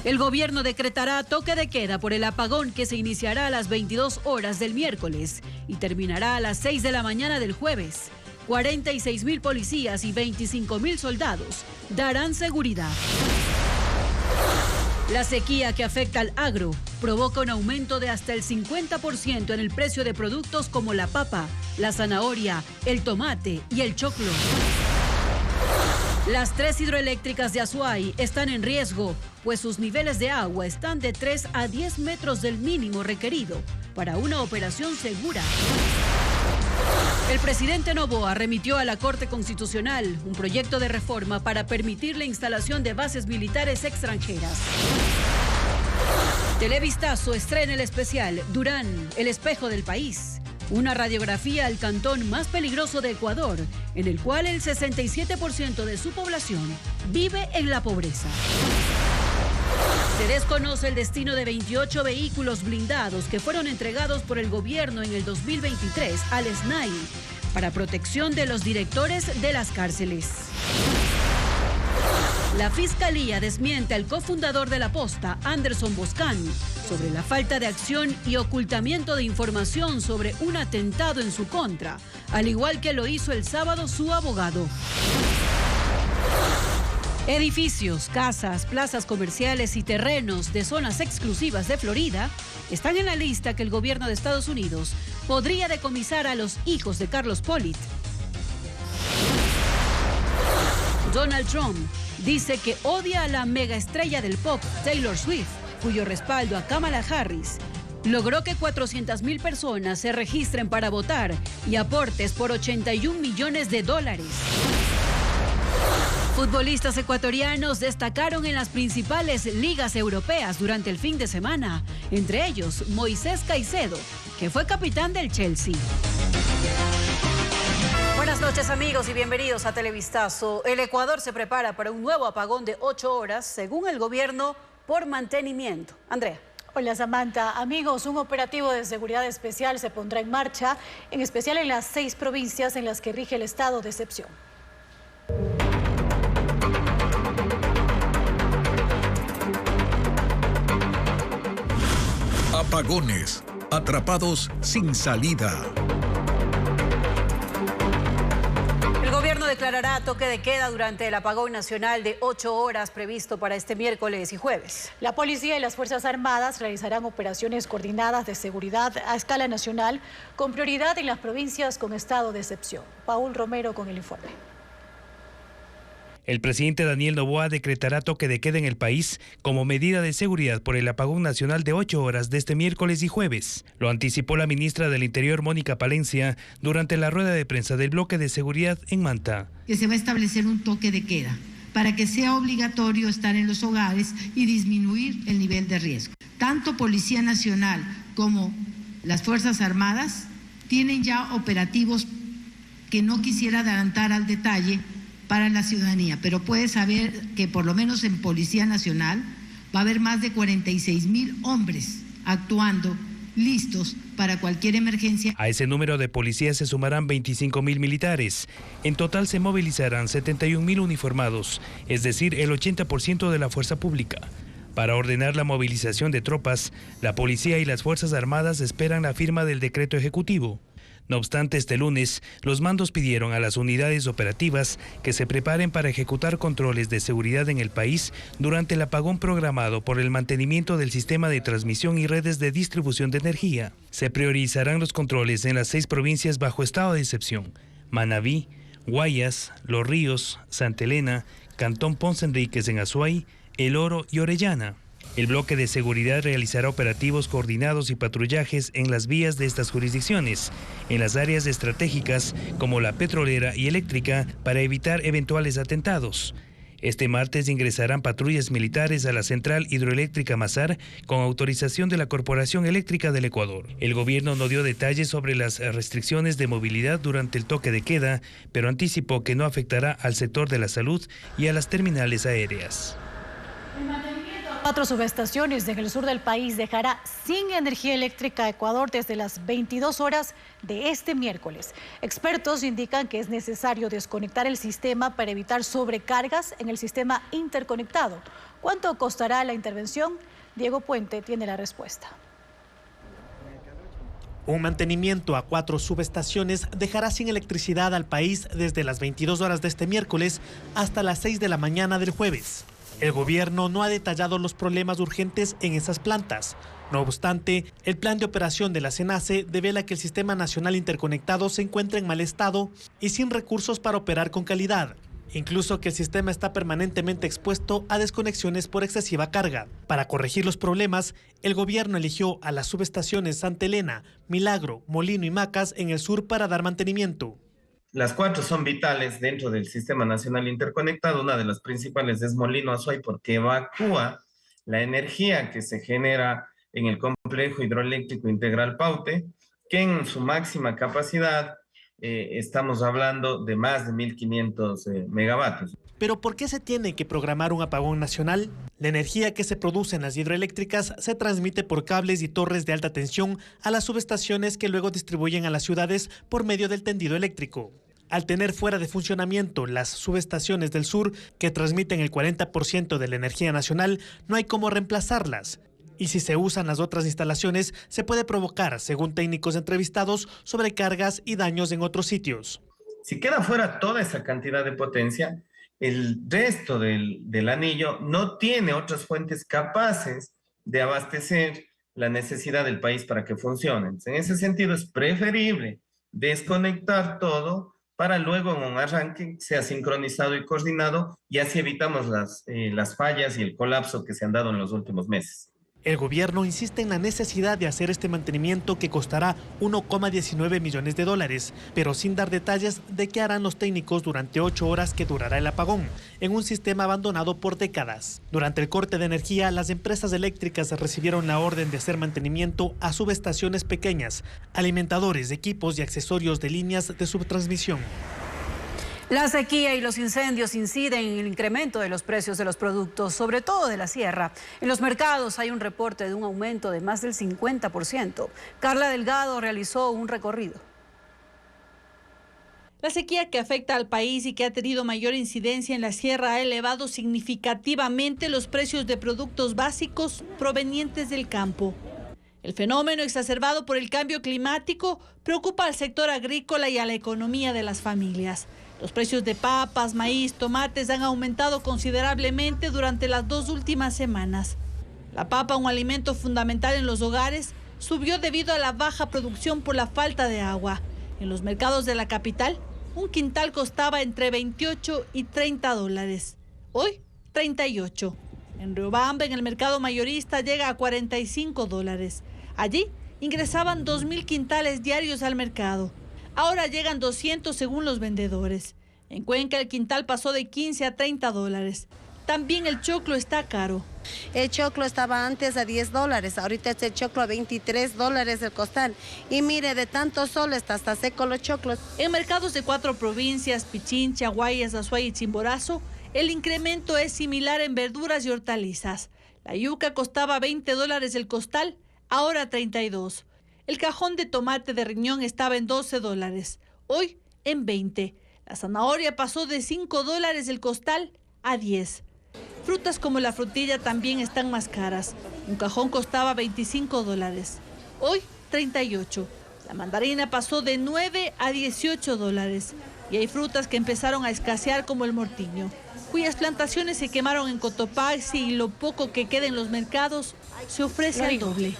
El gobierno decretará toque de queda por el apagón que se iniciará a las 22 horas del miércoles y terminará a las 6 de la mañana del jueves. 46.000 policías y 25.000 soldados darán seguridad. La sequía que afecta al agro provoca un aumento de hasta el 50% en el precio de productos como la papa, la zanahoria, el tomate y el choclo. Las 3 hidroeléctricas de Azuay están en riesgo, pues sus niveles de agua están de 3 a 10 metros del mínimo requerido para una operación segura. El presidente Noboa remitió a la Corte Constitucional un proyecto de reforma para permitir la instalación de bases militares extranjeras. Televistazo estrena el especial Durán, el espejo del país. Una radiografía al cantón más peligroso de Ecuador, en el cual el 67% de su población vive en la pobreza. Se desconoce el destino de 28 vehículos blindados que fueron entregados por el gobierno en el 2023 al SNAI para protección de los directores de las cárceles. La Fiscalía desmiente al cofundador de La Posta, Anderson Boscan, sobre la falta de acción y ocultamiento de información sobre un atentado en su contra, al igual que lo hizo el sábado su abogado. Edificios, casas, plazas comerciales y terrenos de zonas exclusivas de Florida están en la lista que el gobierno de Estados Unidos podría decomisar a los hijos de Carlos Pollitt. Donald Trump dice que odia a la megaestrella del pop, Taylor Swift, cuyo respaldo a Kamala Harris logró que 400.000 personas se registren para votar y aportes por $81 millones. Futbolistas ecuatorianos destacaron en las principales ligas europeas durante el fin de semana, entre ellos Moisés Caicedo, que fue capitán del Chelsea. Buenas noches, amigos, y bienvenidos a Televistazo. El Ecuador se prepara para un nuevo apagón de 8 horas, según el gobierno, por mantenimiento. Andrea. Hola, Samantha. Amigos, un operativo de seguridad especial se pondrá en marcha, en especial en las 6 provincias en las que rige el estado de excepción. Apagones, atrapados sin salida. El gobierno declarará toque de queda durante el apagón nacional de 8 horas previsto para este miércoles y jueves. La policía y las Fuerzas Armadas realizarán operaciones coordinadas de seguridad a escala nacional, con prioridad en las provincias con estado de excepción. Paul Romero con el informe. El presidente Daniel Noboa decretará toque de queda en el país como medida de seguridad por el apagón nacional de 8 horas de este miércoles y jueves. Lo anticipó la ministra del Interior, Mónica Palencia, durante la rueda de prensa del bloque de seguridad en Manta. Que se va a establecer un toque de queda para que sea obligatorio estar en los hogares y disminuir el nivel de riesgo. Tanto Policía Nacional como las Fuerzas Armadas tienen ya operativos que no quisiera adelantar al detalle para la ciudadanía, pero puede saber que por lo menos en Policía Nacional va a haber más de 46.000 hombres actuando listos para cualquier emergencia. A ese número de policías se sumarán 25.000 militares. En total se movilizarán 71.000 uniformados, es decir, el 80% de la fuerza pública. Para ordenar la movilización de tropas, la policía y las Fuerzas Armadas esperan la firma del decreto ejecutivo. No obstante, este lunes, los mandos pidieron a las unidades operativas que se preparen para ejecutar controles de seguridad en el país durante el apagón programado por el mantenimiento del sistema de transmisión y redes de distribución de energía. Se priorizarán los controles en las 6 provincias bajo estado de excepción: Manabí, Guayas, Los Ríos, Santa Elena, Cantón Ponce Enríquez en Azuay, El Oro y Orellana. El bloque de seguridad realizará operativos coordinados y patrullajes en las vías de estas jurisdicciones, en las áreas estratégicas como la petrolera y eléctrica, para evitar eventuales atentados. Este martes ingresarán patrullas militares a la central hidroeléctrica Mazar con autorización de la Corporación Eléctrica del Ecuador. El gobierno no dio detalles sobre las restricciones de movilidad durante el toque de queda, pero anticipó que no afectará al sector de la salud y a las terminales aéreas. El mantenimiento 4 subestaciones en el sur del país dejará sin energía eléctrica a Ecuador desde las 22 horas de este miércoles. Expertos indican que es necesario desconectar el sistema para evitar sobrecargas en el sistema interconectado. ¿Cuánto costará la intervención? Diego Puente tiene la respuesta. Un mantenimiento a 4 subestaciones dejará sin electricidad al país desde las 22 horas de este miércoles hasta las 6 de la mañana del jueves. El gobierno no ha detallado los problemas urgentes en esas plantas. No obstante, el plan de operación de la SENACE devela que el Sistema Nacional Interconectado se encuentra en mal estado y sin recursos para operar con calidad. Incluso que el sistema está permanentemente expuesto a desconexiones por excesiva carga. Para corregir los problemas, el gobierno eligió a las subestaciones Santa Elena, Milagro, Molino y Macas en el sur para dar mantenimiento. Las 4 son vitales dentro del Sistema Nacional Interconectado. Una de las principales es Molino Azuay porque evacúa la energía que se genera en el complejo hidroeléctrico integral Paute, que en su máxima capacidad estamos hablando de más de 1.500 megavatios. ¿Pero por qué se tiene que programar un apagón nacional? La energía que se produce en las hidroeléctricas se transmite por cables y torres de alta tensión a las subestaciones que luego distribuyen a las ciudades por medio del tendido eléctrico. Al tener fuera de funcionamiento las subestaciones del sur, que transmiten el 40% de la energía nacional, no hay cómo reemplazarlas. Y si se usan las otras instalaciones, se puede provocar, según técnicos entrevistados, sobrecargas y daños en otros sitios. Si queda fuera toda esa cantidad de potencia, el resto del anillo no tiene otras fuentes capaces de abastecer la necesidad del país para que funcionen. En ese sentido, es preferible desconectar todo para luego en un arranque sea sincronizado y coordinado y así evitamos las fallas y el colapso que se han dado en los últimos meses. El gobierno insiste en la necesidad de hacer este mantenimiento que costará 1,19 millones de dólares, pero sin dar detalles de qué harán los técnicos durante 8 horas que durará el apagón, en un sistema abandonado por décadas. Durante el corte de energía, las empresas eléctricas recibieron la orden de hacer mantenimiento a subestaciones pequeñas, alimentadores, equipos y accesorios de líneas de subtransmisión. La sequía y los incendios inciden en el incremento de los precios de los productos, sobre todo de la sierra. En los mercados hay un reporte de un aumento de más del 50%. Carla Delgado realizó un recorrido. La sequía que afecta al país y que ha tenido mayor incidencia en la sierra ha elevado significativamente los precios de productos básicos provenientes del campo. El fenómeno, exacerbado por el cambio climático, preocupa al sector agrícola y a la economía de las familias. Los precios de papas, maíz, tomates han aumentado considerablemente durante las 2 últimas semanas. La papa, un alimento fundamental en los hogares, subió debido a la baja producción por la falta de agua. En los mercados de la capital, un quintal costaba entre 28 y 30 dólares. Hoy, 38. En Riobamba, en el mercado mayorista, llega a 45 dólares. Allí ingresaban 2.000 quintales diarios al mercado. Ahora llegan 200 según los vendedores. En Cuenca el quintal pasó de 15 a 30 dólares. También el choclo está caro. El choclo estaba antes a 10 dólares, ahorita es el choclo a 23 dólares el costal. Y mire, de tanto sol está hasta seco los choclos. En mercados de 4 provincias, Pichincha, Guayas, Azuay y Chimborazo, el incremento es similar en verduras y hortalizas. La yuca costaba 20 dólares el costal, ahora 32. El cajón de tomate de riñón estaba en 12 dólares, hoy en 20. La zanahoria pasó de 5 dólares el costal a 10. Frutas como la frutilla también están más caras. Un cajón costaba 25 dólares, hoy 38. La mandarina pasó de 9 a 18 dólares. Y hay frutas que empezaron a escasear como el mortiño, cuyas plantaciones se quemaron en Cotopaxi y lo poco que queda en los mercados se ofrece al doble.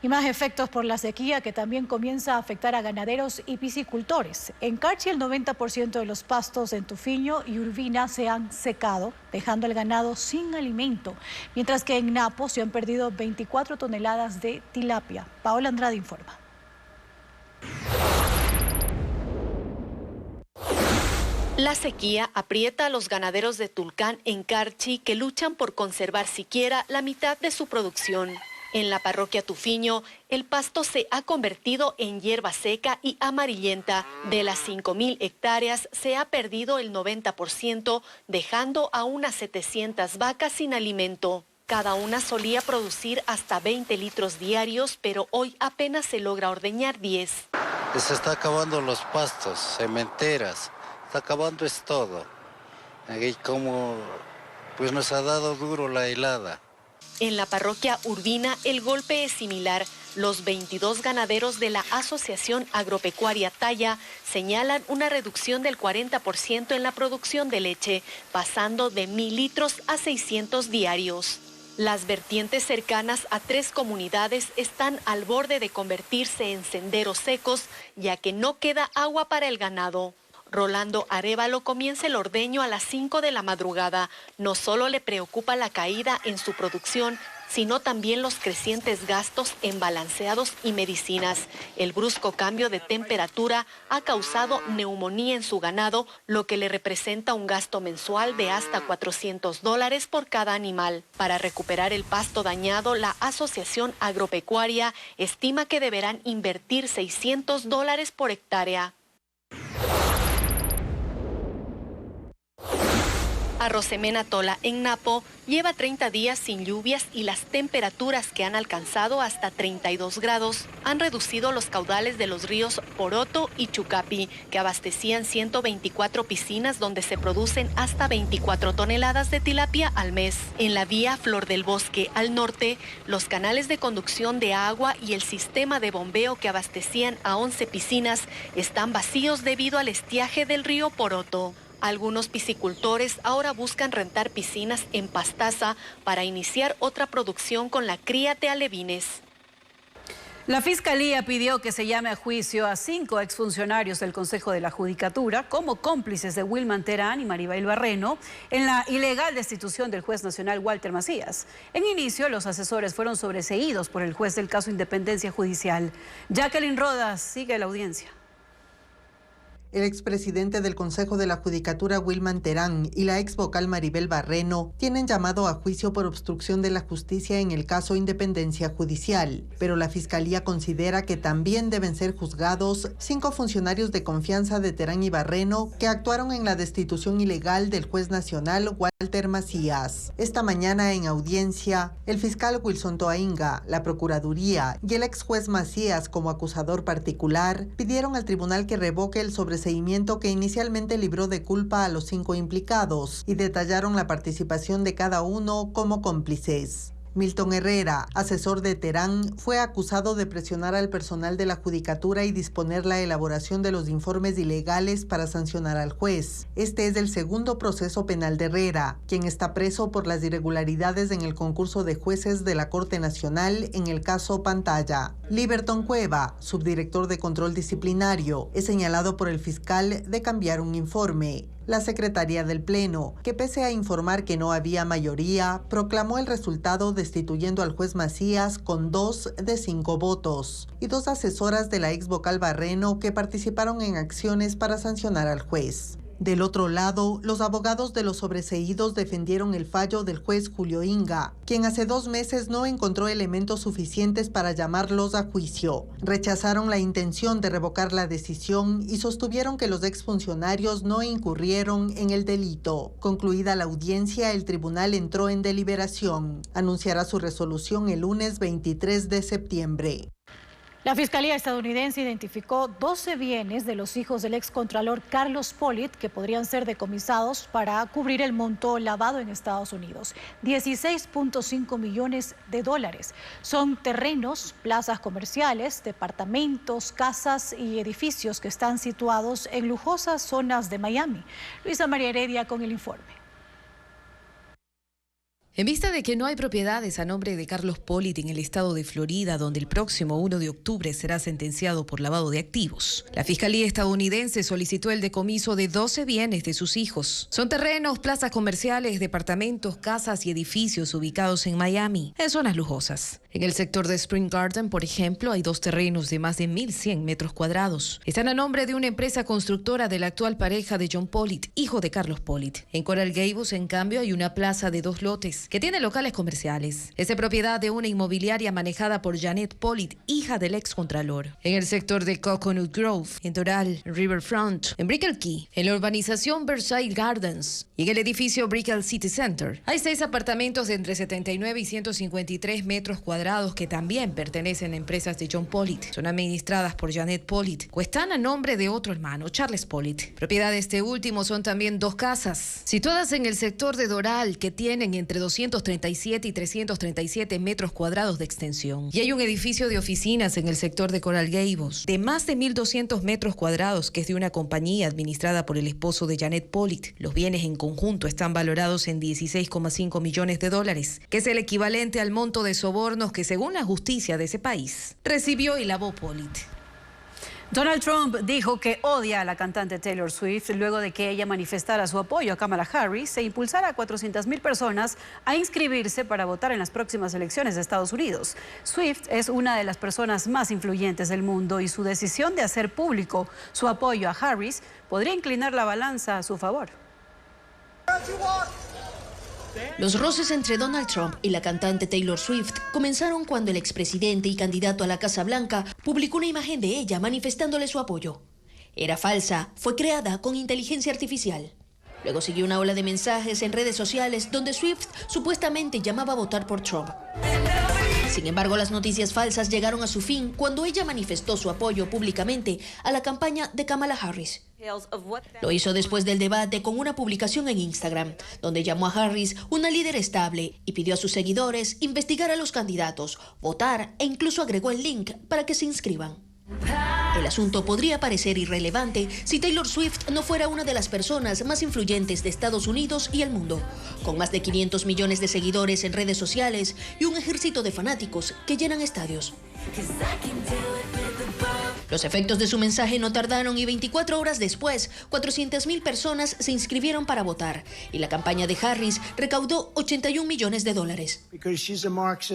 Y más efectos por la sequía que también comienza a afectar a ganaderos y piscicultores. En Carchi el 90% de los pastos en Tufiño y Urbina se han secado, dejando al ganado sin alimento, mientras que en Napo se han perdido 24 toneladas de tilapia. Paola Andrade informa. La sequía aprieta a los ganaderos de Tulcán en Carchi que luchan por conservar siquiera la mitad de su producción. En la parroquia Tufiño, el pasto se ha convertido en hierba seca y amarillenta. De las 5.000 hectáreas se ha perdido el 90%, dejando a unas 700 vacas sin alimento. Cada una solía producir hasta 20 litros diarios, pero hoy apenas se logra ordeñar 10. Se está acabando los pastos, cementeras, está acabando es todo. Aquí como pues nos ha dado duro la helada. En la parroquia Urbina el golpe es similar. Los 22 ganaderos de la Asociación Agropecuaria Talla señalan una reducción del 40% en la producción de leche, pasando de 1.000 litros a 600 diarios. Las vertientes cercanas a 3 comunidades están al borde de convertirse en senderos secos, ya que no queda agua para el ganado. Rolando Arévalo comienza el ordeño a las 5 de la madrugada. No solo le preocupa la caída en su producción, sino también los crecientes gastos en balanceados y medicinas. El brusco cambio de temperatura ha causado neumonía en su ganado, lo que le representa un gasto mensual de hasta $400 por cada animal. Para recuperar el pasto dañado, la Asociación Agropecuaria estima que deberán invertir $600 por hectárea. Arrosemena Tola, en Napo, lleva 30 días sin lluvias y las temperaturas que han alcanzado hasta 32 grados han reducido los caudales de los ríos Poroto y Chucapi, que abastecían 124 piscinas donde se producen hasta 24 toneladas de tilapia al mes. En la vía Flor del Bosque, al norte, los canales de conducción de agua y el sistema de bombeo que abastecían a 11 piscinas están vacíos debido al estiaje del río Poroto. Algunos piscicultores ahora buscan rentar piscinas en Pastaza para iniciar otra producción con la cría de alevines. La Fiscalía pidió que se llame a juicio a 5 exfuncionarios del Consejo de la Judicatura como cómplices de Wilman Terán y Maribel Barreno en la ilegal destitución del juez nacional Walter Macías. En inicio, los asesores fueron sobreseídos por el juez del caso Independencia Judicial. Jacqueline Rodas sigue la audiencia. El expresidente del Consejo de la Judicatura, Wilman Terán, y la ex vocal Maribel Barreno tienen llamado a juicio por obstrucción de la justicia en el caso Independencia Judicial, pero la Fiscalía considera que también deben ser juzgados 5 funcionarios de confianza de Terán y Barreno que actuaron en la destitución ilegal del juez nacional Walter Macías. Esta mañana en audiencia, el fiscal Wilson Toainga, la Procuraduría y el ex juez Macías como acusador particular pidieron al tribunal que revoque el sobreseimiento que inicialmente libró de culpa a los 5 implicados y detallaron la participación de cada uno como cómplices. Milton Herrera, asesor de Terán, fue acusado de presionar al personal de la Judicatura y disponer la elaboración de los informes ilegales para sancionar al juez. Este es el segundo proceso penal de Herrera, quien está preso por las irregularidades en el concurso de jueces de la Corte Nacional en el caso Pantalla. Liberton Cueva, subdirector de control disciplinario, es señalado por el fiscal de cambiar un informe. La secretaria del Pleno, que pese a informar que no había mayoría, proclamó el resultado destituyendo al juez Macías con 2 de 5 votos, y 2 asesoras de la ex vocal Barreno que participaron en acciones para sancionar al juez. Del otro lado, los abogados de los sobreseídos defendieron el fallo del juez Julio Inga, quien hace 2 meses no encontró elementos suficientes para llamarlos a juicio. Rechazaron la intención de revocar la decisión y sostuvieron que los exfuncionarios no incurrieron en el delito. Concluida la audiencia, el tribunal entró en deliberación. Anunciará su resolución el lunes 23 de septiembre. La Fiscalía estadounidense identificó 12 bienes de los hijos del excontralor Carlos Pollitt que podrían ser decomisados para cubrir el monto lavado en Estados Unidos, $16.5 millones. Son terrenos, plazas comerciales, departamentos, casas y edificios que están situados en lujosas zonas de Miami. Luisa María Heredia con el informe. En vista de que no hay propiedades a nombre de Carlos Pollitt en el estado de Florida, donde el próximo 1 de octubre será sentenciado por lavado de activos, la Fiscalía estadounidense solicitó el decomiso de 12 bienes de sus hijos. Son terrenos, plazas comerciales, departamentos, casas y edificios ubicados en Miami, en zonas lujosas. En el sector de Spring Garden, por ejemplo, hay 2 terrenos de más de 1.100 metros cuadrados. Están a nombre de una empresa constructora de la actual pareja de John Pollitt, hijo de Carlos Pollitt. En Coral Gables, en cambio, hay una plaza de 2 lotes que tiene locales comerciales. Es de propiedad de una inmobiliaria manejada por Janet Pollitt, hija del excontralor. En el sector de Coconut Grove, en Doral, en Riverfront, en Brickell Key, en la urbanización Versailles Gardens y en el edificio Brickell City Center, hay 6 apartamentos de entre 79 y 153 metros cuadrados que también pertenecen a empresas de John Pollitt. Son administradas por Janet Pollitt, o están a nombre de otro hermano, Charles Pollitt. Propiedad de este último son también 2 casas, situadas en el sector de Doral, que tienen entre 237 y 337 metros cuadrados de extensión. Y hay un edificio de oficinas en el sector de Coral Gables, de más de 1.200 metros cuadrados, que es de una compañía administrada por el esposo de Janet Pollitt. Los bienes en conjunto están valorados en $16,5 millones, que es el equivalente al monto de sobornos que, según la justicia de ese país, recibió y lavó Pollitt. Donald Trump dijo que odia a la cantante Taylor Swift luego de que ella manifestara su apoyo a Kamala Harris e impulsara a 400,000 personas a inscribirse para votar en las próximas elecciones de Estados Unidos. Swift es una de las personas más influyentes del mundo y su decisión de hacer público su apoyo a Harris podría inclinar la balanza a su favor. Los roces entre Donald Trump y la cantante Taylor Swift comenzaron cuando el expresidente y candidato a la Casa Blanca publicó una imagen de ella manifestándole su apoyo. Era falsa, fue creada con inteligencia artificial. Luego siguió una ola de mensajes en redes sociales donde Swift supuestamente llamaba a votar por Trump. Sin embargo, las noticias falsas llegaron a su fin cuando ella manifestó su apoyo públicamente a la campaña de Kamala Harris. Lo hizo después del debate con una publicación en Instagram, donde llamó a Harris una líder estable y pidió a sus seguidores investigar a los candidatos, votar e incluso agregó el link para que se inscriban. El asunto podría parecer irrelevante si Taylor Swift no fuera una de las personas más influyentes de Estados Unidos y el mundo, con más de 500 millones de seguidores en redes sociales y un ejército de fanáticos que llenan estadios. Los efectos de su mensaje no tardaron y 24 horas después, 400,000 personas se inscribieron para votar y la campaña de Harris recaudó $81 millones.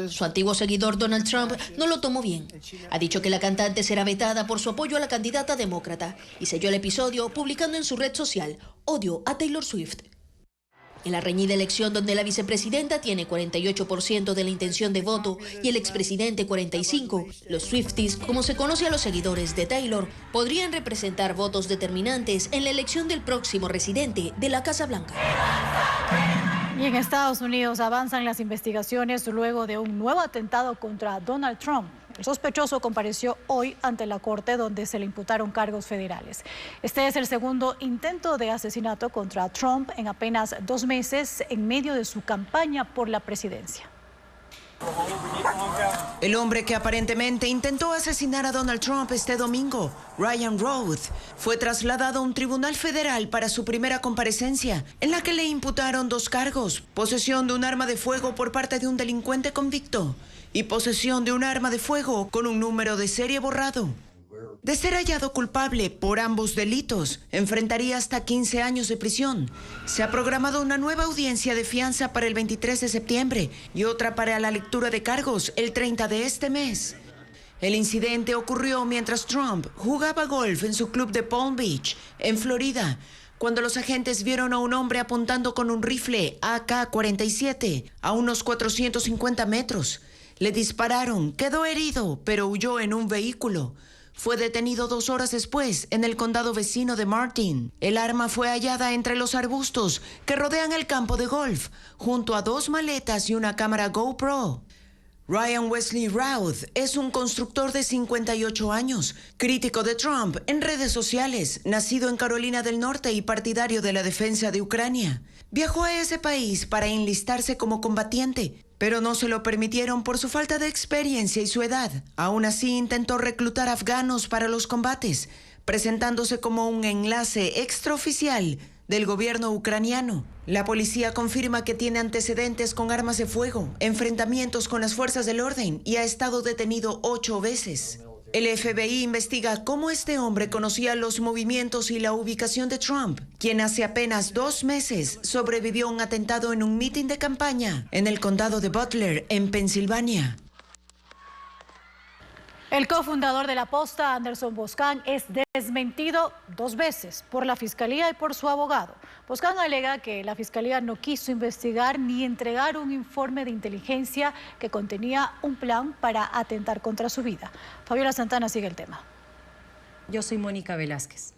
Su antiguo seguidor Donald Trump no lo tomó bien. Ha dicho que la cantante será vetada por su apoyo a la candidata demócrata y selló el episodio publicando en su red social "Odio a Taylor Swift". En la reñida elección donde la vicepresidenta tiene 48% de la intención de voto y el expresidente 45%, los Swifties, como se conoce a los seguidores de Taylor, podrían representar votos determinantes en la elección del próximo residente de la Casa Blanca. Y en Estados Unidos avanzan las investigaciones luego de un nuevo atentado contra Donald Trump. El sospechoso compareció hoy ante la corte donde se le imputaron cargos federales. Este es el segundo intento de asesinato contra Trump en apenas 2 meses en medio de su campaña por la presidencia. El hombre que aparentemente intentó asesinar a Donald Trump este domingo, Ryan Roth, fue trasladado a un tribunal federal para su primera comparecencia, en la que le imputaron 2 cargos: posesión de un arma de fuego por parte de un delincuente convicto y posesión de un arma de fuego con un número de serie borrado. De ser hallado culpable por ambos delitos, enfrentaría hasta 15 años de prisión. Se ha programado una nueva audiencia de fianza para el 23 de septiembre y otra para la lectura de cargos el 30 de este mes. El incidente ocurrió mientras Trump jugaba golf en su club de Palm Beach, en Florida, cuando los agentes vieron a un hombre apuntando con un rifle AK-47 a unos 450 metros. Le dispararon, quedó herido, pero huyó en un vehículo. Fue detenido 2 horas después en el condado vecino de Martin. El arma fue hallada entre los arbustos que rodean el campo de golf, junto a 2 maletas y una cámara GoPro. Ryan Wesley Routh es un constructor de 58 años, crítico de Trump en redes sociales, nacido en Carolina del Norte y partidario de la defensa de Ucrania. Viajó a ese país para enlistarse como combatiente, pero no se lo permitieron por su falta de experiencia y su edad. Aún así intentó reclutar afganos para los combates, presentándose como un enlace extraoficial del gobierno ucraniano. La policía confirma que tiene antecedentes con armas de fuego, enfrentamientos con las fuerzas del orden y ha estado detenido 8 veces. El FBI investiga cómo este hombre conocía los movimientos y la ubicación de Trump, quien hace apenas 2 meses sobrevivió a un atentado en un mitin de campaña en el condado de Butler, en Pensilvania. El cofundador de la Posta, Anderson Boscan, es desmentido 2 veces por la Fiscalía y por su abogado. Boscan alega que la Fiscalía no quiso investigar ni entregar un informe de inteligencia que contenía un plan para atentar contra su vida. Fabiola Santana sigue el tema. Yo soy Mónica Velázquez.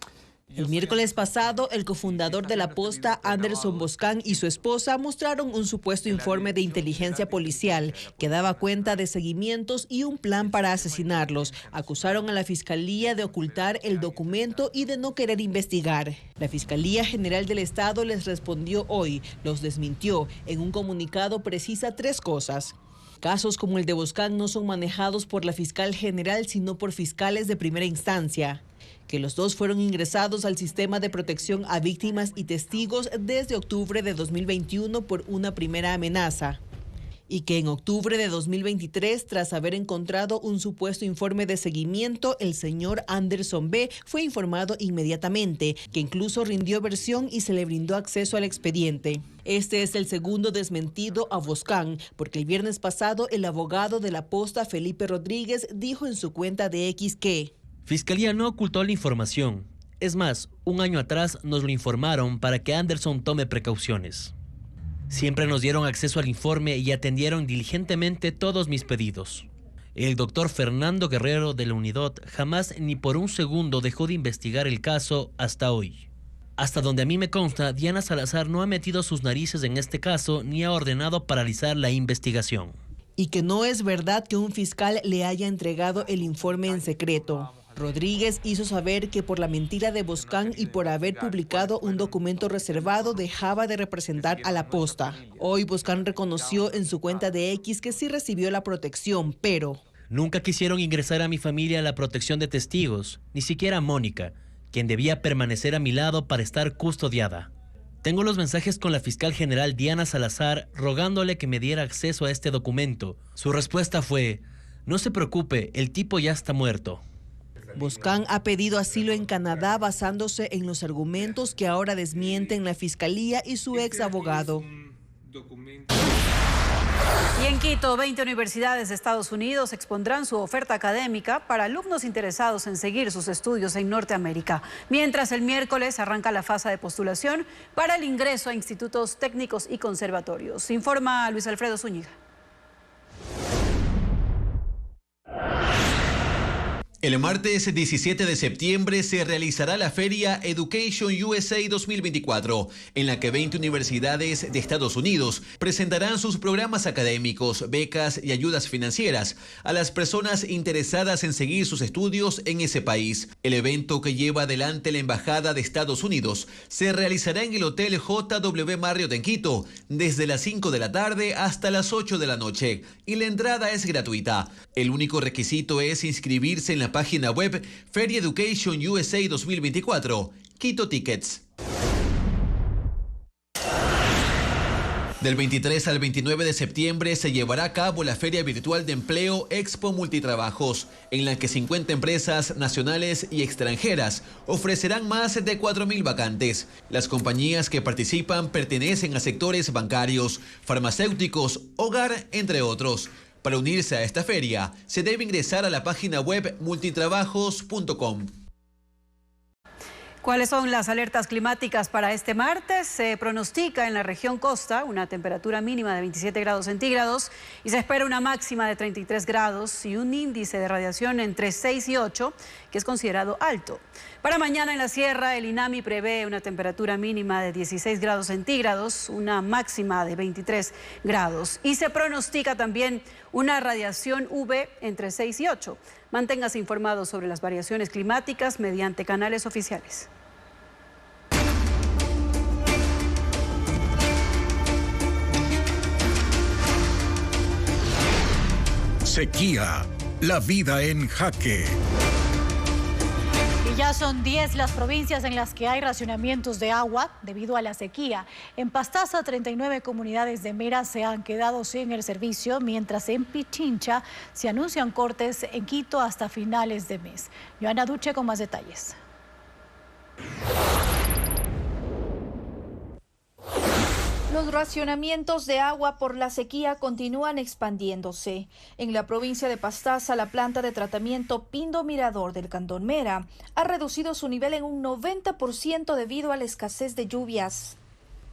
El miércoles pasado, el cofundador de la Posta, Anderson Boscan, y su esposa mostraron un supuesto informe de inteligencia policial que daba cuenta de seguimientos y un plan para asesinarlos. Acusaron a la Fiscalía de ocultar el documento y de no querer investigar. La Fiscalía General del Estado les respondió hoy, los desmintió. En un comunicado precisa 3 cosas. Casos como el de Boscan no son manejados por la fiscal general, sino por fiscales de primera instancia. Que los 2 fueron ingresados al sistema de protección a víctimas y testigos desde octubre de 2021 por una primera amenaza. Y que en octubre de 2023, tras haber encontrado un supuesto informe de seguimiento, el señor Anderson B. fue informado inmediatamente, que incluso rindió versión y se le brindó acceso al expediente. Este es el segundo desmentido a Boscan, porque el viernes pasado el abogado de la Posta, Felipe Rodríguez, dijo en su cuenta de X que Fiscalía no ocultó la información. Es más, un año atrás nos lo informaron para que Anderson tome precauciones. Siempre nos dieron acceso al informe y atendieron diligentemente todos mis pedidos. El doctor Fernando Guerrero de la Unidot jamás ni por un segundo dejó de investigar el caso hasta hoy. Hasta donde a mí me consta, Diana Salazar no ha metido sus narices en este caso ni ha ordenado paralizar la investigación. Y que no es verdad que un fiscal le haya entregado el informe en secreto. Rodríguez hizo saber que por la mentira de Boscan y por haber publicado un documento reservado dejaba de representar a la Posta. Hoy Boscan reconoció en su cuenta de X que sí recibió la protección, pero nunca quisieron ingresar a mi familia a la protección de testigos, ni siquiera a Mónica, quien debía permanecer a mi lado para estar custodiada. Tengo los mensajes con la fiscal general Diana Salazar rogándole que me diera acceso a este documento. Su respuesta fue: no se preocupe, el tipo ya está muerto. Boscan ha pedido asilo en Canadá basándose en los argumentos que ahora desmienten la Fiscalía y su ex abogado. Y en Quito, 20 universidades de Estados Unidos expondrán su oferta académica para alumnos interesados en seguir sus estudios en Norteamérica. Mientras el miércoles arranca la fase de postulación para el ingreso a institutos técnicos y conservatorios. Informa Luis Alfredo Zúñiga. El martes 17 de septiembre se realizará la feria Education USA 2024, en la que 20 universidades de Estados Unidos presentarán sus programas académicos, becas y ayudas financieras a las personas interesadas en seguir sus estudios en ese país. El evento, que lleva adelante la Embajada de Estados Unidos, se realizará en el Hotel JW Marriott en Quito desde las 5 de la tarde hasta las 8 de la noche y la entrada es gratuita. El único requisito es inscribirse en la página web Feria Education USA 2024, Quito Tickets. Del 23 al 29 de septiembre se llevará a cabo la Feria Virtual de Empleo Expo Multitrabajos, en la que 50 empresas nacionales y extranjeras ofrecerán más de 4.000 vacantes. Las compañías que participan pertenecen a sectores bancarios, farmacéuticos, hogar, entre otros. Para unirse a esta feria, se debe ingresar a la página web multitrabajos.com. ¿Cuáles son las alertas climáticas para este martes? Se pronostica en la región costa una temperatura mínima de 27 grados centígrados y se espera una máxima de 33 grados y un índice de radiación entre 6 y 8, que es considerado alto. Para mañana en la sierra, el INAMI prevé una temperatura mínima de 16 grados centígrados, una máxima de 23 grados. Y se pronostica también una radiación UV entre 6 y 8. Manténgase informado sobre las variaciones climáticas mediante canales oficiales. Sequía, la vida en jaque. Y ya son 10 las provincias en las que hay racionamientos de agua debido a la sequía. En Pastaza, 39 comunidades de Mera se han quedado sin el servicio, mientras en Pichincha se anuncian cortes en Quito hasta finales de mes. Joana Duche con más detalles. Los racionamientos de agua por la sequía continúan expandiéndose. En la provincia de Pastaza, la planta de tratamiento Pindo Mirador del Cantón Mera ha reducido su nivel en un 90% debido a la escasez de lluvias.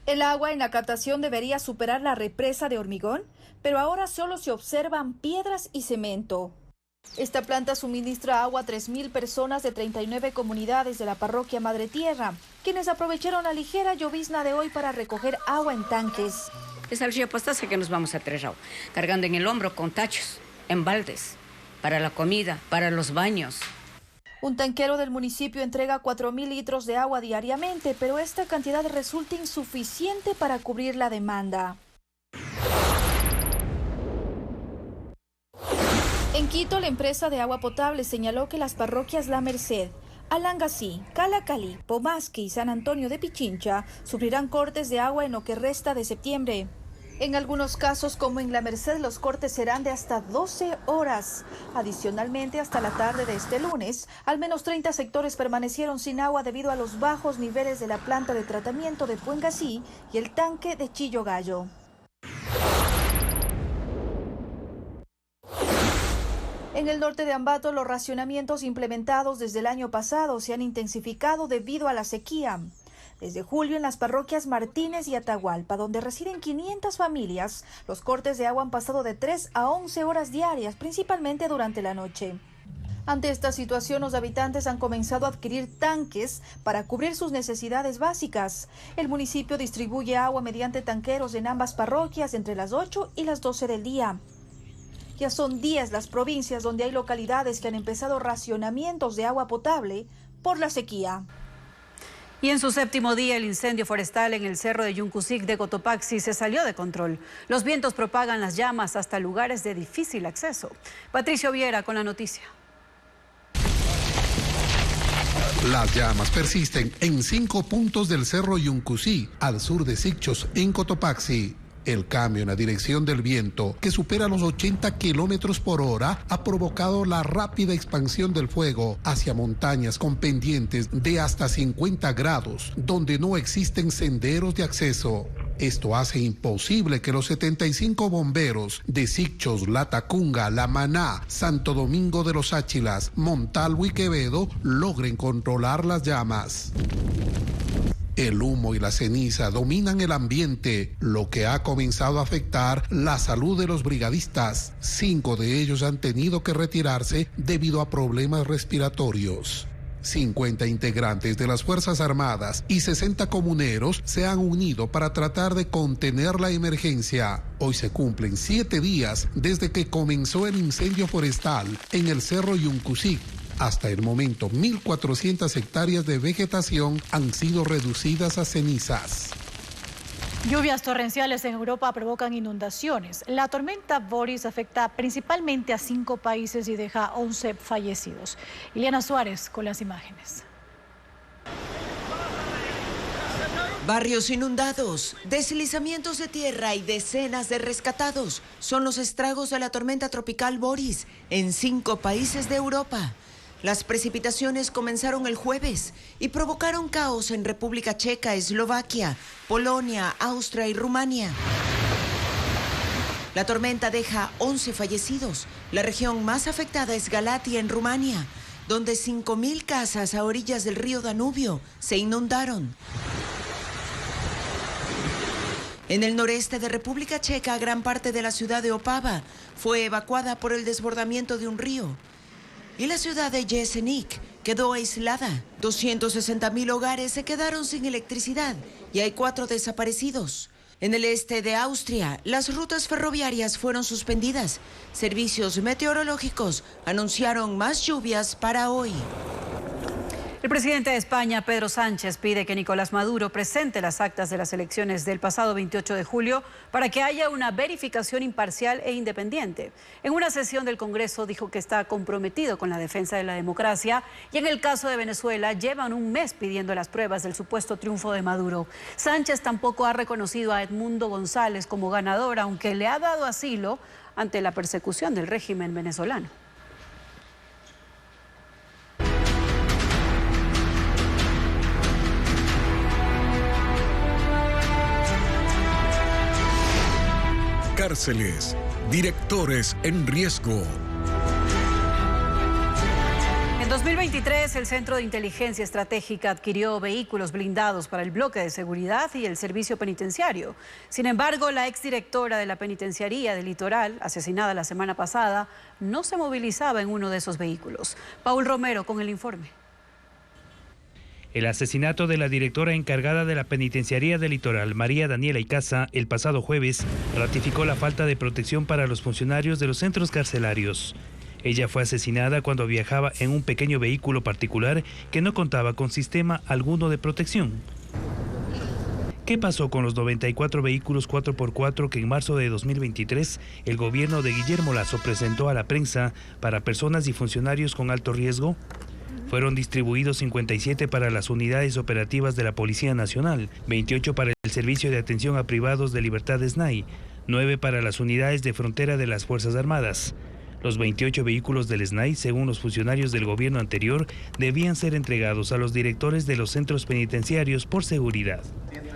El agua en la captación debería superar la represa de Hormigón, pero ahora solo se observan piedras y cemento. Esta planta suministra agua a 3.000 personas de 39 comunidades de la parroquia Madre Tierra, quienes aprovecharon la ligera llovizna de hoy para recoger agua en tanques. Es al río Pastaza que nos vamos a traer agua, cargando en el hombro con tachos, en baldes, para la comida, para los baños. Un tanquero del municipio entrega 4.000 litros de agua diariamente, pero esta cantidad resulta insuficiente para cubrir la demanda. En Quito, la empresa de agua potable señaló que las parroquias La Merced, Alangasí, Calacalí, Pomasqui y San Antonio de Pichincha sufrirán cortes de agua en lo que resta de septiembre. En algunos casos, como en La Merced, los cortes serán de hasta 12 horas. Adicionalmente, hasta la tarde de este lunes, al menos 30 sectores permanecieron sin agua debido a los bajos niveles de la planta de tratamiento de Puengasí y el tanque de Chillo Gallo. En el norte de Ambato, los racionamientos implementados desde el año pasado se han intensificado debido a la sequía. Desde julio, en las parroquias Martínez y Atahualpa, donde residen 500 familias, los cortes de agua han pasado de 3 a 11 horas diarias, principalmente durante la noche. Ante esta situación, los habitantes han comenzado a adquirir tanques para cubrir sus necesidades básicas. El municipio distribuye agua mediante tanqueros en ambas parroquias entre las 8 y las 12 del día. Ya son 10 las provincias donde hay localidades que han empezado racionamientos de agua potable por la sequía. Y en su séptimo día, el incendio forestal en el cerro de Yuncusic de Cotopaxi se salió de control. Los vientos propagan las llamas hasta lugares de difícil acceso. Patricio Viera con la noticia. Las llamas persisten en 5 puntos del cerro Yuncusic, al sur de Sicchos, en Cotopaxi. El cambio en la dirección del viento, que supera los 80 kilómetros por hora, ha provocado la rápida expansión del fuego hacia montañas con pendientes de hasta 50 grados, donde no existen senderos de acceso. Esto hace imposible que los 75 bomberos de Sicchos, Latacunga, La Maná, Santo Domingo de los Áchilas, Montalvo y Quevedo logren controlar las llamas. El humo y la ceniza dominan el ambiente, lo que ha comenzado a afectar la salud de los brigadistas. 5 de ellos han tenido que retirarse debido a problemas respiratorios. 50 integrantes de las Fuerzas Armadas y 60 comuneros se han unido para tratar de contener la emergencia. Hoy se cumplen 7 días desde que comenzó el incendio forestal en el cerro Yuncusic. Hasta el momento, 1.400 hectáreas de vegetación han sido reducidas a cenizas. Lluvias torrenciales en Europa provocan inundaciones. La tormenta Boris afecta principalmente a 5 países y deja 11 fallecidos. Ileana Suárez con las imágenes. Barrios inundados, deslizamientos de tierra y decenas de rescatados son los estragos de la tormenta tropical Boris en 5 países de Europa. Las precipitaciones comenzaron el jueves y provocaron caos en República Checa, Eslovaquia, Polonia, Austria y Rumania. La tormenta deja 11 fallecidos. La región más afectada es Galatia, en Rumania, donde 5.000 casas a orillas del río Danubio se inundaron. En el noreste de República Checa, gran parte de la ciudad de Opava fue evacuada por el desbordamiento de un río. Y la ciudad de Jesenik quedó aislada. 260.000 hogares se quedaron sin electricidad y hay 4 desaparecidos. En el este de Austria, las rutas ferroviarias fueron suspendidas. Servicios meteorológicos anunciaron más lluvias para hoy. El presidente de España, Pedro Sánchez, pide que Nicolás Maduro presente las actas de las elecciones del pasado 28 de julio para que haya una verificación imparcial e independiente. En una sesión del Congreso dijo que está comprometido con la defensa de la democracia y en el caso de Venezuela llevan un mes pidiendo las pruebas del supuesto triunfo de Maduro. Sánchez tampoco ha reconocido a Edmundo González como ganador, aunque le ha dado asilo ante la persecución del régimen venezolano. cárceles, directores en riesgo. En 2023, el Centro de Inteligencia Estratégica adquirió vehículos blindados para el bloque de seguridad y el servicio penitenciario. Sin embargo, la exdirectora de la Penitenciaría del Litoral, asesinada la semana pasada, no se movilizaba en uno de esos vehículos. Paul Romero con el informe. El asesinato de la directora encargada de la Penitenciaría del Litoral, María Daniela Icaza, el pasado jueves, ratificó la falta de protección para los funcionarios de los centros carcelarios. Ella fue asesinada cuando viajaba en un pequeño vehículo particular que no contaba con sistema alguno de protección. ¿Qué pasó con los 94 vehículos 4x4 que en marzo de 2023 el gobierno de Guillermo Lasso presentó a la prensa para personas y funcionarios con alto riesgo? Fueron distribuidos 57 para las unidades operativas de la Policía Nacional, 28 para el Servicio de Atención a Privados de Libertad SNAI, 9 para las unidades de frontera de las Fuerzas Armadas. Los 28 vehículos del SNAI, según los funcionarios del gobierno anterior, debían ser entregados a los directores de los centros penitenciarios por seguridad.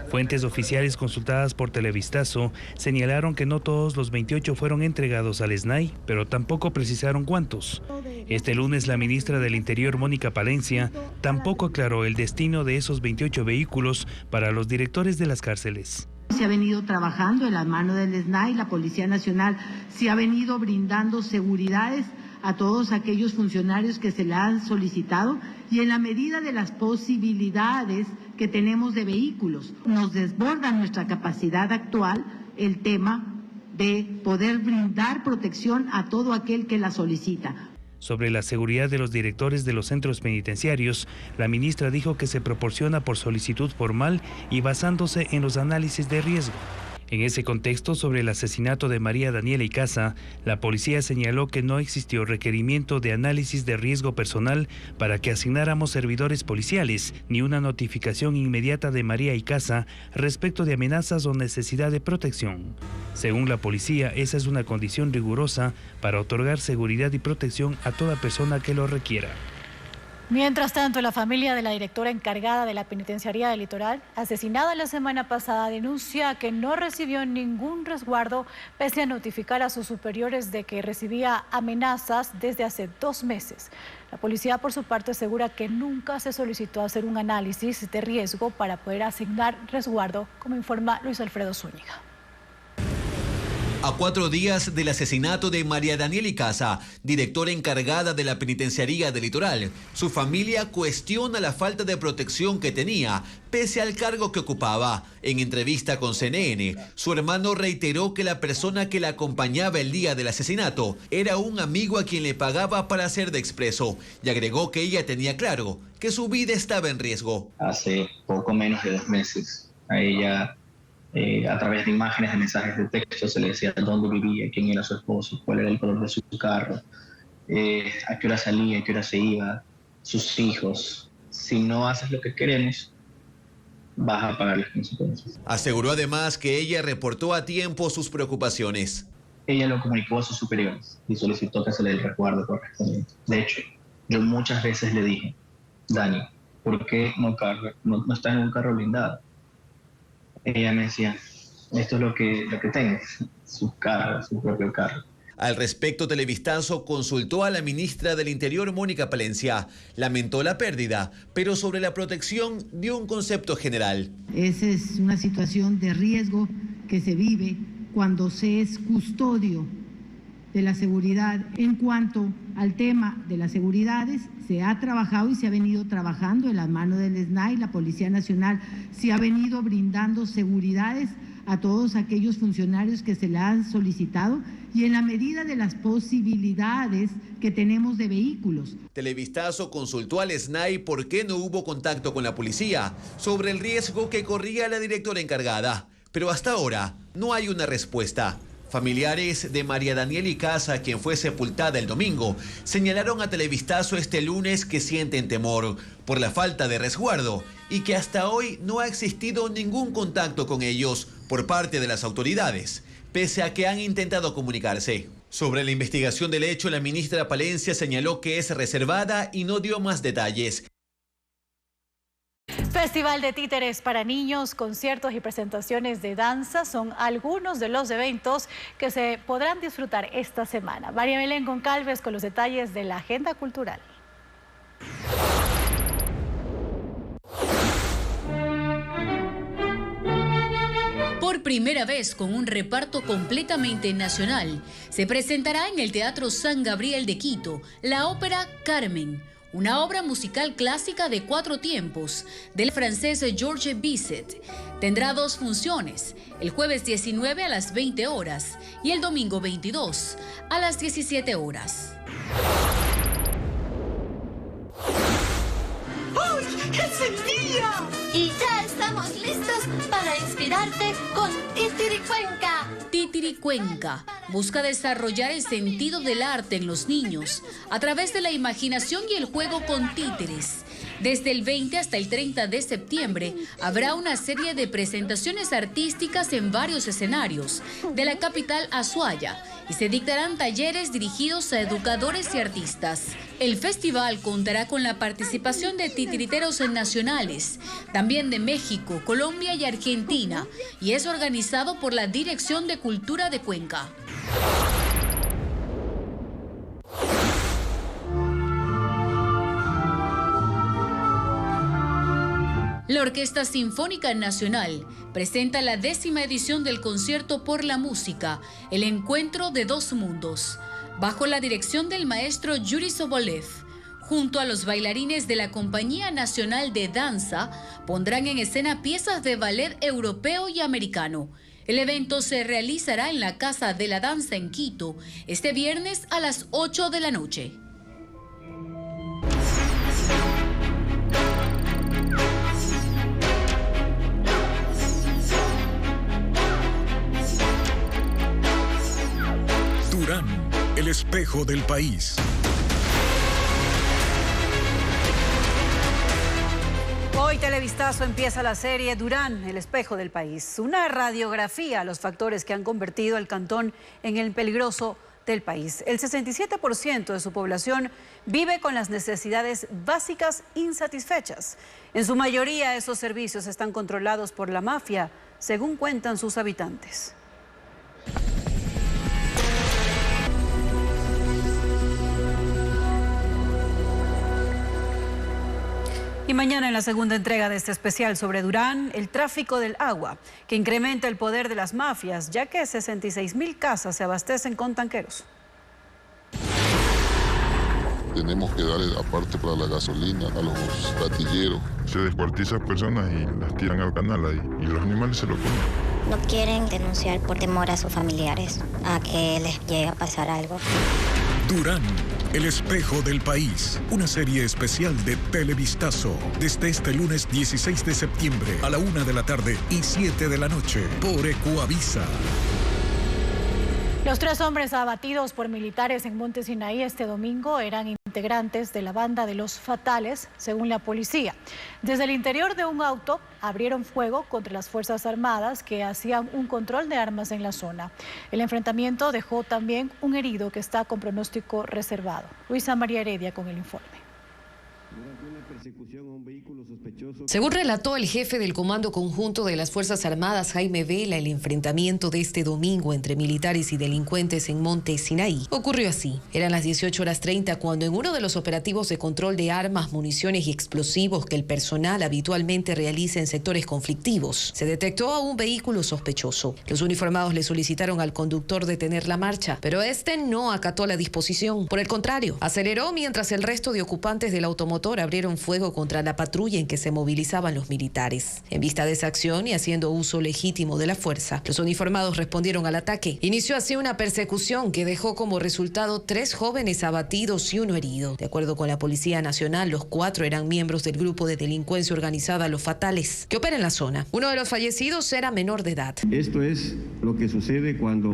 Fuentes oficiales consultadas por Televistazo señalaron que no todos los 28 fueron entregados al SNAI, pero tampoco precisaron cuántos. Este lunes, la ministra del Interior, Mónica Palencia, tampoco aclaró el destino de esos 28 vehículos para los directores de las cárceles. Se ha venido trabajando en la mano del SNAI, la Policía Nacional se ha venido brindando seguridades a todos aquellos funcionarios que se la han solicitado y en la medida de las posibilidades que tenemos de vehículos. Nos desborda nuestra capacidad actual el tema de poder brindar protección a todo aquel que la solicita. Sobre la seguridad de los directores de los centros penitenciarios, la ministra dijo que se proporciona por solicitud formal y basándose en los análisis de riesgo. En ese contexto, sobre el asesinato de María Daniela Icaza, la policía señaló que no existió requerimiento de análisis de riesgo personal para que asignáramos servidores policiales, ni una notificación inmediata de María Icaza respecto de amenazas o necesidad de protección. Según la policía, esa es una condición rigurosa para otorgar seguridad y protección a toda persona que lo requiera. Mientras tanto, la familia de la directora encargada de la Penitenciaría del Litoral, asesinada la semana pasada, denuncia que no recibió ningún resguardo pese a notificar a sus superiores de que recibía amenazas desde hace 2 meses. La policía, por su parte, asegura que nunca se solicitó hacer un análisis de riesgo para poder asignar resguardo, como informa Luis Alfredo Zúñiga. A 4 días del asesinato de María Daniela Icaza, directora encargada de la Penitenciaría del Litoral, su familia cuestiona la falta de protección que tenía, pese al cargo que ocupaba. En entrevista con CNN, su hermano reiteró que la persona que la acompañaba el día del asesinato era un amigo a quien le pagaba para hacer de expreso, y agregó que ella tenía claro que su vida estaba en riesgo. Hace poco menos de 2 meses, a ella, a través de imágenes, de mensajes de texto, se le decía dónde vivía, quién era su esposo, cuál era el color de su carro, a qué hora salía, a qué hora se iba, sus hijos. Si no haces lo que queremos, vas a pagar las consecuencias. Aseguró además que ella reportó a tiempo sus preocupaciones. Ella lo comunicó a sus superiores y solicitó que se le dé el resguardo correspondiente. De hecho, yo muchas veces le dije, Dani, ¿por qué no estás en un carro blindado? Ella me decía, esto es lo que tengo, su carro, su propio carro. Al respecto, Televistazo consultó a la ministra del Interior, Mónica Palencia. Lamentó la pérdida, pero sobre la protección dio un concepto general. Esa es una situación de riesgo que se vive cuando se es custodio de la seguridad. En cuanto al tema de las seguridades, se ha trabajado y se ha venido trabajando en las manos del SNAI, la Policía Nacional, se ha venido brindando seguridades a todos aquellos funcionarios que se la han solicitado y en la medida de las posibilidades que tenemos de vehículos. Televistazo consultó al SNAI por qué no hubo contacto con la policía sobre el riesgo que corría la directora encargada, pero hasta ahora no hay una respuesta. Familiares de María Daniela Icaza, quien fue sepultada el domingo, señalaron a Televistazo este lunes que sienten temor por la falta de resguardo y que hasta hoy no ha existido ningún contacto con ellos por parte de las autoridades, pese a que han intentado comunicarse. Sobre la investigación del hecho, la ministra Palencia señaló que es reservada y no dio más detalles. Festival de títeres para niños, conciertos y presentaciones de danza son algunos de los eventos que se podrán disfrutar esta semana. María Belén Goncalves con los detalles de la agenda cultural. Por primera vez con un reparto completamente nacional, se presentará en el Teatro San Gabriel de Quito la ópera Carmen, una obra musical clásica de 4 tiempos del francés Georges Bizet. Tendrá 2 funciones, el jueves 19 a las 20 horas y el domingo 22 a las 17 horas. ¡Uy! ¡Es el día! Y ya estamos listos para inspirarte con Titiricuenca. Titiricuenca busca desarrollar el sentido del arte en los niños a través de la imaginación y el juego con títeres. Desde el 20 hasta el 30 de septiembre habrá una serie de presentaciones artísticas en varios escenarios de la capital Azuaya y se dictarán talleres dirigidos a educadores y artistas. El festival contará con la participación de titiriteros nacionales, también de México, Colombia y Argentina, y es organizado por la Dirección de Cultura de Cuenca. La Orquesta Sinfónica Nacional presenta la 10ª edición del Concierto por la Música, el encuentro de 2 mundos, bajo la dirección del maestro Yuri Sobolev. Junto a los bailarines de la Compañía Nacional de Danza, pondrán en escena piezas de ballet europeo y americano. El evento se realizará en la Casa de la Danza en Quito, este viernes a las 8 de la noche. Durán, el espejo del país. Hoy Televistazo empieza la serie Durán, el espejo del país. Una radiografía a los factores que han convertido al cantón en el peligroso del país. El 67% de su población vive con las necesidades básicas insatisfechas. En su mayoría esos servicios están controlados por la mafia, según cuentan sus habitantes. Y mañana en la segunda entrega de este especial sobre Durán, el tráfico del agua, que incrementa el poder de las mafias, ya que 66.000 casas se abastecen con tanqueros. Tenemos que darle aparte para la gasolina a los gatilleros. Se descuartizan personas y las tiran al canal ahí, y los animales se lo comen. No quieren denunciar por temor a sus familiares, a que les llegue a pasar algo. Durán, el espejo del país. Una serie especial de Televistazo. Desde este lunes 16 de septiembre a la 1 de la tarde y 7 de la noche por Ecuavisa. Los 3 hombres abatidos por militares en Monte Sinaí este domingo eran integrantes de la banda de los Fatales, según la policía. Desde el interior de un auto abrieron fuego contra las Fuerzas Armadas que hacían un control de armas en la zona. El enfrentamiento dejó también un herido que está con pronóstico reservado. Luisa María Heredia con el informe. Según relató el jefe del Comando Conjunto de las Fuerzas Armadas, Jaime Vela, el enfrentamiento de este domingo entre militares y delincuentes en Monte Sinaí ocurrió así. Eran las 18:30 cuando en uno de los operativos de control de armas, municiones y explosivos que el personal habitualmente realiza en sectores conflictivos, se detectó a un vehículo sospechoso. Los uniformados le solicitaron al conductor detener la marcha, pero este no acató la disposición. Por el contrario, aceleró mientras el resto de ocupantes del automotor abrieron fuego contra la patrulla en que se movilizaban los militares. En vista de esa acción y haciendo uso legítimo de la fuerza, los uniformados respondieron al ataque. Inició así una persecución que dejó como resultado 3 jóvenes abatidos y 1 herido. De acuerdo con la Policía Nacional, los 4 eran miembros del grupo de delincuencia organizada Los Fatales, que opera en la zona. Uno de los fallecidos era menor de edad. Esto es lo que sucede cuando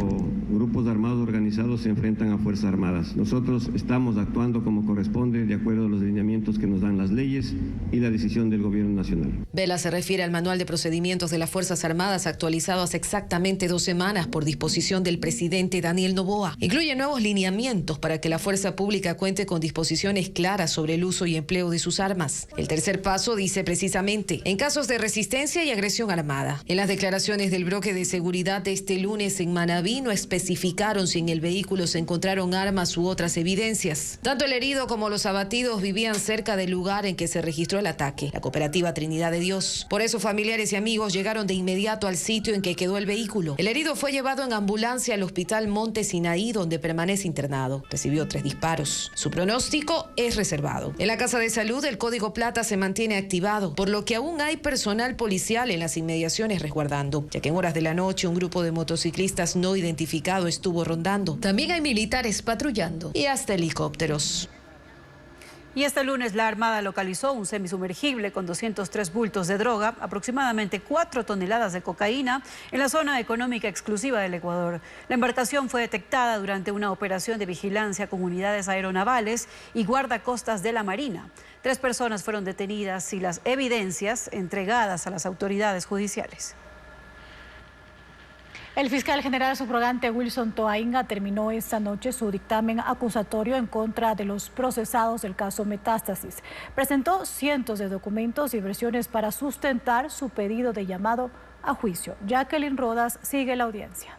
grupos armados organizados se enfrentan a Fuerzas Armadas. Nosotros estamos actuando como corresponde, de acuerdo a los lineamientos que nos dan las leyes. leyes y la decisión del Gobierno Nacional. Vela se refiere al Manual de Procedimientos de las Fuerzas Armadas actualizado hace exactamente 2 semanas por disposición del presidente Daniel Noboa. Incluye nuevos lineamientos para que la fuerza pública cuente con disposiciones claras sobre el uso y empleo de sus armas. El tercer paso dice precisamente, en casos de resistencia y agresión armada. En las declaraciones del bloque de seguridad de este lunes en Manabí no especificaron si en el vehículo se encontraron armas u otras evidencias. Tanto el herido como los abatidos vivían cerca del lugar en que se registró el ataque, la cooperativa Trinidad de Dios. Por eso familiares y amigos llegaron de inmediato al sitio en que quedó el vehículo. El herido fue llevado en ambulancia al hospital Monte Sinaí, donde permanece internado. Recibió 3 disparos. Su pronóstico es reservado. En la Casa de Salud, el Código Plata se mantiene activado, por lo que aún hay personal policial en las inmediaciones resguardando, ya que en horas de la noche un grupo de motociclistas no identificado estuvo rondando. También hay militares patrullando y hasta helicópteros. Y este lunes la Armada localizó un semisumergible con 203 bultos de droga, aproximadamente 4 toneladas de cocaína, en la zona económica exclusiva del Ecuador. La embarcación fue detectada durante una operación de vigilancia con unidades aeronavales y guardacostas de la Marina. 3 personas fueron detenidas y las evidencias entregadas a las autoridades judiciales. El fiscal general subrogante Wilson Toainga terminó esta noche su dictamen acusatorio en contra de los procesados del caso Metástasis. Presentó cientos de documentos y versiones para sustentar su pedido de llamado a juicio. Jacqueline Rodas sigue la audiencia.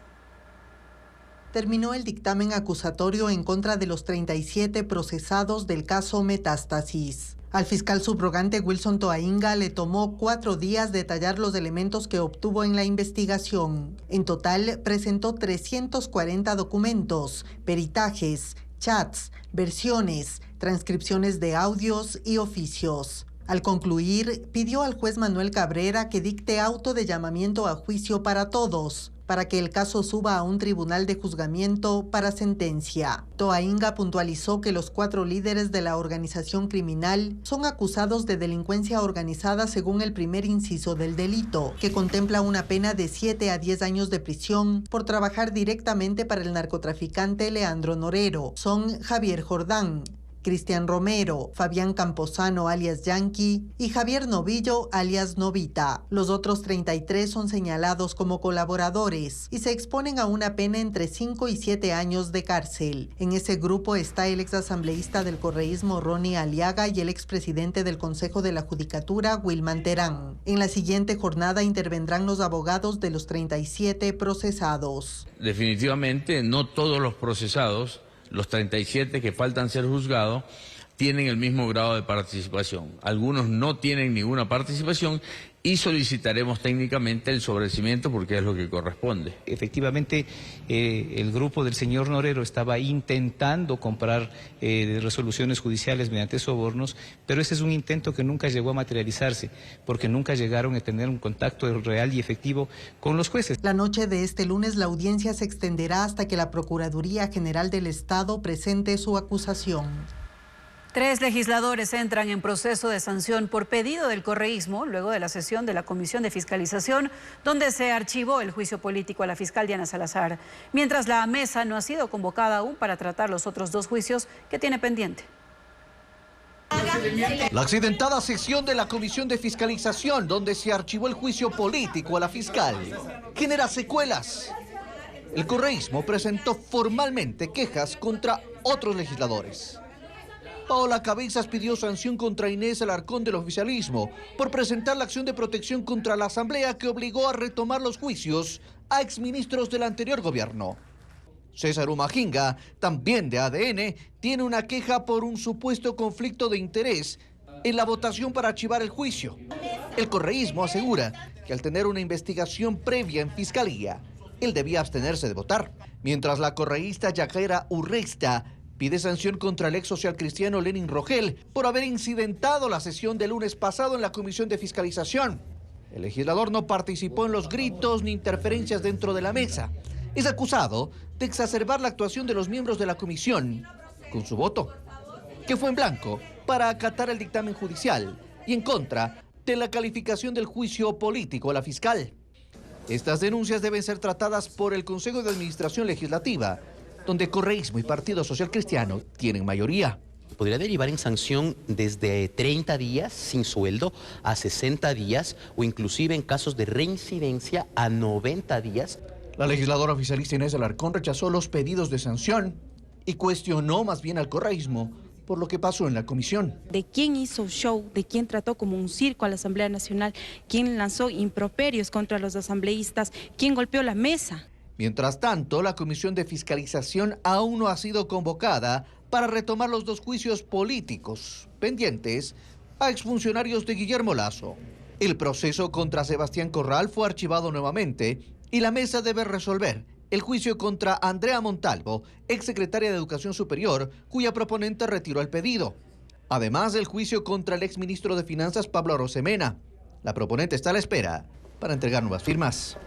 Terminó el dictamen acusatorio en contra de los 37 procesados del caso Metástasis. Al fiscal subrogante Wilson Toainga le tomó 4 días detallar los elementos que obtuvo en la investigación. En total, presentó 340 documentos, peritajes, chats, versiones, transcripciones de audios y oficios. Al concluir, pidió al juez Manuel Cabrera que dicte auto de llamamiento a juicio para todos, para que el caso suba a un tribunal de juzgamiento para sentencia. Toainga puntualizó que los 4 líderes de la organización criminal son acusados de delincuencia organizada según el primer inciso del delito, que contempla una pena de 7 a 10 años de prisión por trabajar directamente para el narcotraficante Leandro Norero. Son Javier Jordán, Cristian Romero, Fabián Camposano alias Yankee y Javier Novillo alias Novita. Los otros 33 son señalados como colaboradores y se exponen a una pena entre 5 y 7 años de cárcel. En ese grupo está el exasambleísta del correísmo Ronnie Aliaga y el expresidente del Consejo de la Judicatura Wilman Terán. En la siguiente jornada intervendrán los abogados de los 37 procesados. Definitivamente no todos los procesados, los 37 que faltan ser juzgados, tienen el mismo grado de participación. Algunos no tienen ninguna participación y solicitaremos técnicamente el sobreseimiento porque es lo que corresponde. Efectivamente, el grupo del señor Norero estaba intentando comprar resoluciones judiciales mediante sobornos, pero ese es un intento que nunca llegó a materializarse, porque nunca llegaron a tener un contacto real y efectivo con los jueces. La noche de este lunes la audiencia se extenderá hasta que la Procuraduría General del Estado presente su acusación. 3 legisladores entran en proceso de sanción por pedido del correísmo luego de la sesión de la Comisión de Fiscalización, donde se archivó el juicio político a la fiscal Diana Salazar, mientras la mesa no ha sido convocada aún para tratar los otros 2 juicios que tiene pendiente. La accidentada sesión de la Comisión de Fiscalización, donde se archivó el juicio político a la fiscal, genera secuelas. El correísmo presentó formalmente quejas contra otros legisladores. Paola Cabezas pidió sanción contra Inés Alarcón del oficialismo por presentar la acción de protección contra la Asamblea que obligó a retomar los juicios a exministros del anterior gobierno. César Humajinga, también de ADN, tiene una queja por un supuesto conflicto de interés en la votación para archivar el juicio. El correísmo asegura que al tener una investigación previa en fiscalía, él debía abstenerse de votar, mientras la correísta Yajaira Urresta pide sanción contra el ex socialcristiano Lenin Rogel por haber incidentado la sesión del lunes pasado en la Comisión de Fiscalización. El legislador no participó en los gritos ni interferencias dentro de la mesa. Es acusado de exacerbar la actuación de los miembros de la comisión con su voto, que fue en blanco para acatar el dictamen judicial y en contra de la calificación del juicio político a la fiscal. Estas denuncias deben ser tratadas por el Consejo de Administración Legislativa, donde correísmo y Partido Social Cristiano tienen mayoría. Podría derivar en sanción desde 30 días sin sueldo a 60 días o inclusive en casos de reincidencia a 90 días. La legisladora oficialista Inés Alarcón rechazó los pedidos de sanción y cuestionó más bien al correísmo por lo que pasó en la comisión. De quién hizo show, de quién trató como un circo a la Asamblea Nacional, quién lanzó improperios contra los asambleístas, quién golpeó la mesa. Mientras tanto, la Comisión de Fiscalización aún no ha sido convocada para retomar los 2 juicios políticos pendientes a exfuncionarios de Guillermo Lasso. El proceso contra Sebastián Corral fue archivado nuevamente y la mesa debe resolver el juicio contra Andrea Montalvo, exsecretaria de Educación Superior, cuya proponente retiró el pedido. Además, el juicio contra el exministro de Finanzas, Pablo Arosemena. La proponente está a la espera para entregar nuevas firmas.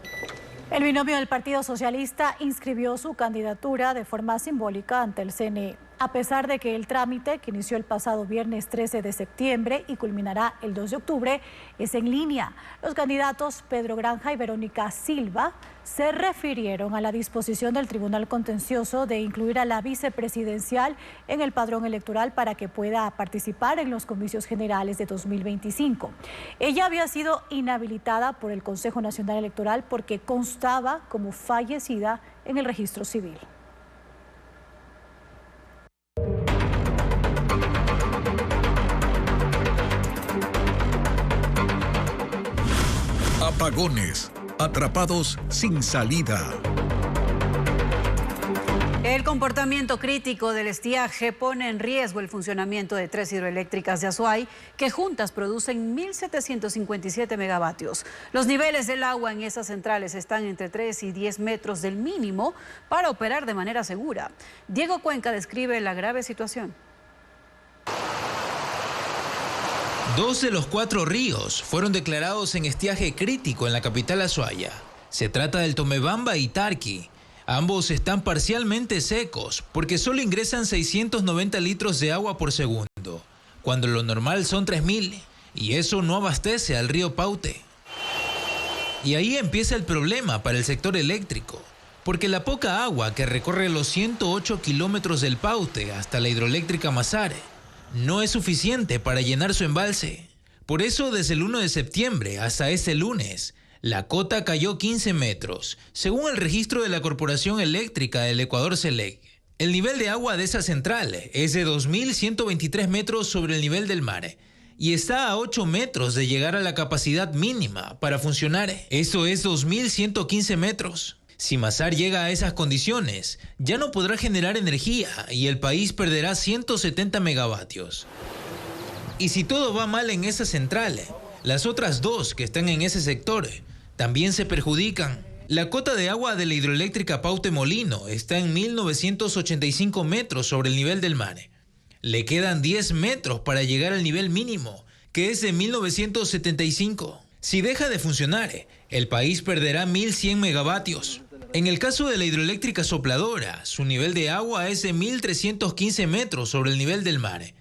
El binomio del Partido Socialista inscribió su candidatura de forma simbólica ante el CNE, a pesar de que el trámite, que inició el pasado viernes 13 de septiembre y culminará el 2 de octubre, es en línea. Los candidatos Pedro Granja y Verónica Silva se refirieron a la disposición del Tribunal Contencioso de incluir a la vicepresidencial en el padrón electoral para que pueda participar en los comicios generales de 2025. Ella había sido inhabilitada por el Consejo Nacional Electoral porque constaba como fallecida en el registro civil. Apagones, atrapados sin salida. El comportamiento crítico del estiaje pone en riesgo el funcionamiento de 3 hidroeléctricas de Azuay, que juntas producen 1.757 megavatios. Los niveles del agua en esas centrales están entre 3 y 10 metros del mínimo para operar de manera segura. Diego Cuenca describe la grave situación. 2 de los 4 ríos fueron declarados en estiaje crítico en la capital azuaya. Se trata del Tomebamba y Tarqui. Ambos están parcialmente secos porque solo ingresan 690 litros de agua por segundo, cuando lo normal son 3.000, y eso no abastece al río Paute. Y ahí empieza el problema para el sector eléctrico, porque la poca agua que recorre los 108 kilómetros del Paute hasta la hidroeléctrica Masare no es suficiente para llenar su embalse. Por eso, desde el 1 de septiembre hasta este lunes, la cota cayó 15 metros, según el registro de la Corporación Eléctrica del Ecuador CELEC. El nivel de agua de esa central es de 2.123 metros sobre el nivel del mar y está a 8 metros de llegar a la capacidad mínima para funcionar. Eso es 2.115 metros. Si Masar llega a esas condiciones, ya no podrá generar energía y el país perderá 170 megavatios. Y si todo va mal en esa central, las otras 2 que están en ese sector también se perjudican. La cota de agua de la hidroeléctrica Paute Molino está en 1.985 metros sobre el nivel del mar. Le quedan 10 metros para llegar al nivel mínimo, que es de 1.975. Si deja de funcionar, el país perderá 1.100 megavatios. En el caso de la hidroeléctrica Sopladora, su nivel de agua es de 1.315 metros sobre el nivel del mar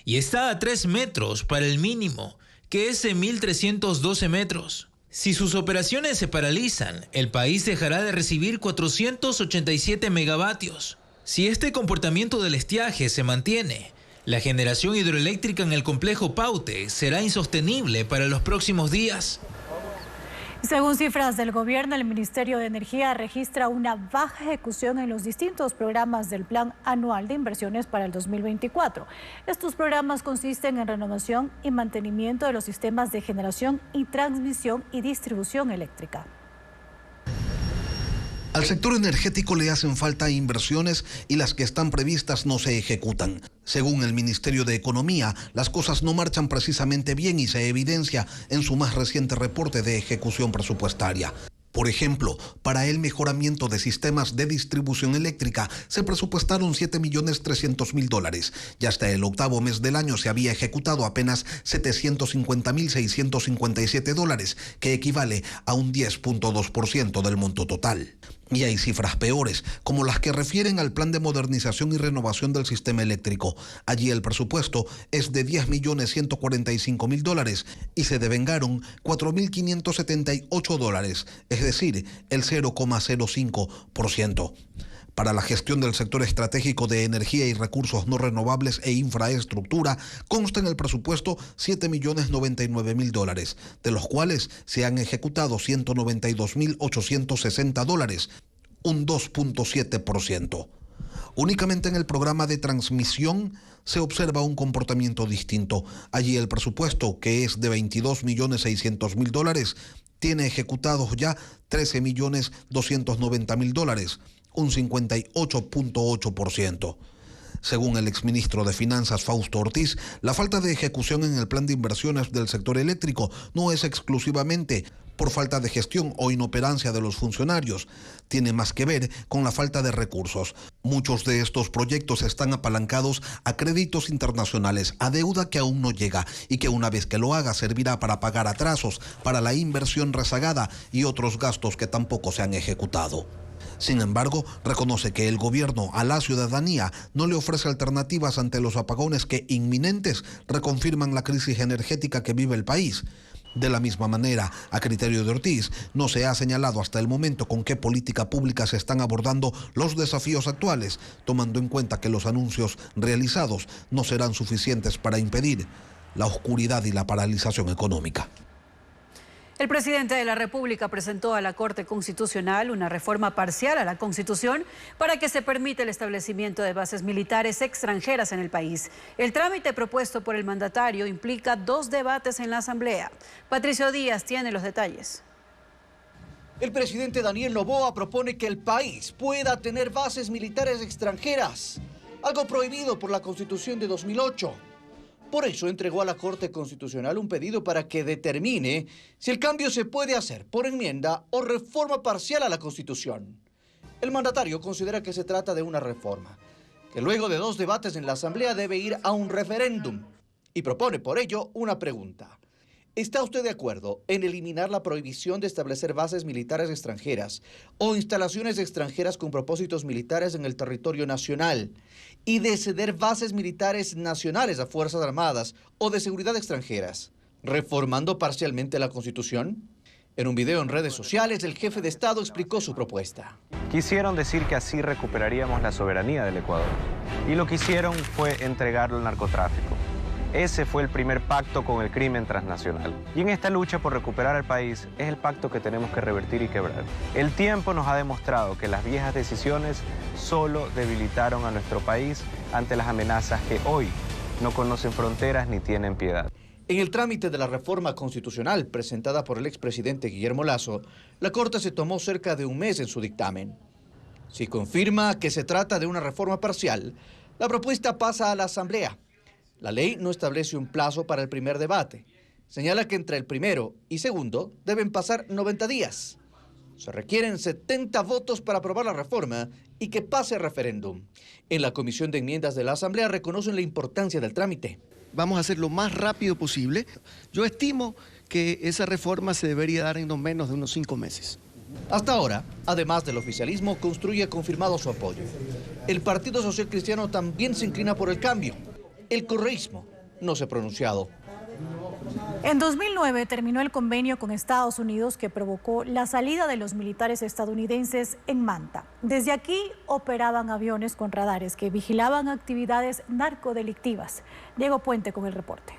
y está a 3 metros para el mínimo, que es de 1.312 metros. Si sus operaciones se paralizan, el país dejará de recibir 487 megavatios. Si este comportamiento del estiaje se mantiene, la generación hidroeléctrica en el complejo Paute será insostenible para los próximos días. Según cifras del gobierno, el Ministerio de Energía registra una baja ejecución en los distintos programas del Plan Anual de Inversiones para el 2024. Estos programas consisten en renovación y mantenimiento de los sistemas de generación y transmisión y distribución eléctrica. Al sector energético le hacen falta inversiones y las que están previstas no se ejecutan. Según el Ministerio de Economía, las cosas no marchan precisamente bien y se evidencia en su más reciente reporte de ejecución presupuestaria. Por ejemplo, para el mejoramiento de sistemas de distribución eléctrica se presupuestaron $7.300.000 y hasta el octavo mes del año se había ejecutado apenas $750.657, que equivale a un 10.2% del monto total. Y hay cifras peores, como las que refieren al plan de modernización y renovación del sistema eléctrico. Allí el presupuesto es de $10.145.000 y se devengaron $4.578, es decir, el 0,05%. Para la gestión del sector estratégico de energía y recursos no renovables e infraestructura, consta en el presupuesto $7.099.000, de los cuales se han ejecutado $192.860, un 2.7%. Únicamente en el programa de transmisión se observa un comportamiento distinto. Allí el presupuesto, que es de $22.600.000, tiene ejecutados ya $13.290.000, un 58.8%. Según el exministro de Finanzas Fausto Ortiz, la falta de ejecución en el plan de inversiones del sector eléctrico no es exclusivamente por falta de gestión o inoperancia de los funcionarios, tiene más que ver con la falta de recursos. Muchos de estos proyectos están apalancados a créditos internacionales, a deuda que aún no llega y que una vez que lo haga servirá para pagar atrasos, para la inversión rezagada y otros gastos que tampoco se han ejecutado. Sin embargo, reconoce que el gobierno a la ciudadanía no le ofrece alternativas ante los apagones que inminentes reconfirman la crisis energética que vive el país. De la misma manera, a criterio de Ortiz, no se ha señalado hasta el momento con qué política pública se están abordando los desafíos actuales, tomando en cuenta que los anuncios realizados no serán suficientes para impedir la oscuridad y la paralización económica. El presidente de la República presentó a la Corte Constitucional una reforma parcial a la Constitución para que se permita el establecimiento de bases militares extranjeras en el país. El trámite propuesto por el mandatario implica 2 debates en la Asamblea. Patricio Díaz tiene los detalles. El presidente Daniel Noboa propone que el país pueda tener bases militares extranjeras, algo prohibido por la Constitución de 2008. Por eso entregó a la Corte Constitucional un pedido para que determine si el cambio se puede hacer por enmienda o reforma parcial a la Constitución. El mandatario considera que se trata de una reforma, que luego de 2 debates en la Asamblea debe ir a un referéndum, y propone por ello una pregunta. ¿Está usted de acuerdo en eliminar la prohibición de establecer bases militares extranjeras o instalaciones extranjeras con propósitos militares en el territorio nacional y de ceder bases militares nacionales a Fuerzas Armadas o de seguridad extranjeras, reformando parcialmente la Constitución? En un video en redes sociales, el jefe de Estado explicó su propuesta. Quisieron decir que así recuperaríamos la soberanía del Ecuador. Y lo que hicieron fue entregarlo al narcotráfico. Ese fue el primer pacto con el crimen transnacional. Y en esta lucha por recuperar el país es el pacto que tenemos que revertir y quebrar. El tiempo nos ha demostrado que las viejas decisiones solo debilitaron a nuestro país ante las amenazas que hoy no conocen fronteras ni tienen piedad. En el trámite de la reforma constitucional presentada por el expresidente Guillermo Lasso, la Corte se tomó cerca de un mes en su dictamen. Si confirma que se trata de una reforma parcial, la propuesta pasa a la Asamblea. La ley no establece un plazo para el primer debate. Señala que entre el primero y segundo deben pasar 90 días. Se requieren 70 votos para aprobar la reforma y que pase a referéndum. En la Comisión de Enmiendas de la Asamblea reconocen la importancia del trámite. Vamos a hacer lo más rápido posible. Yo estimo que esa reforma se debería dar en no menos de unos 5 meses. Hasta ahora, además del oficialismo, Construye ha confirmado su apoyo. El Partido Social Cristiano también se inclina por el cambio. El correísmo no se ha pronunciado. En 2009 terminó el convenio con Estados Unidos que provocó la salida de los militares estadounidenses en Manta. Desde aquí operaban aviones con radares que vigilaban actividades narcodelictivas. Diego Puente con el reporte.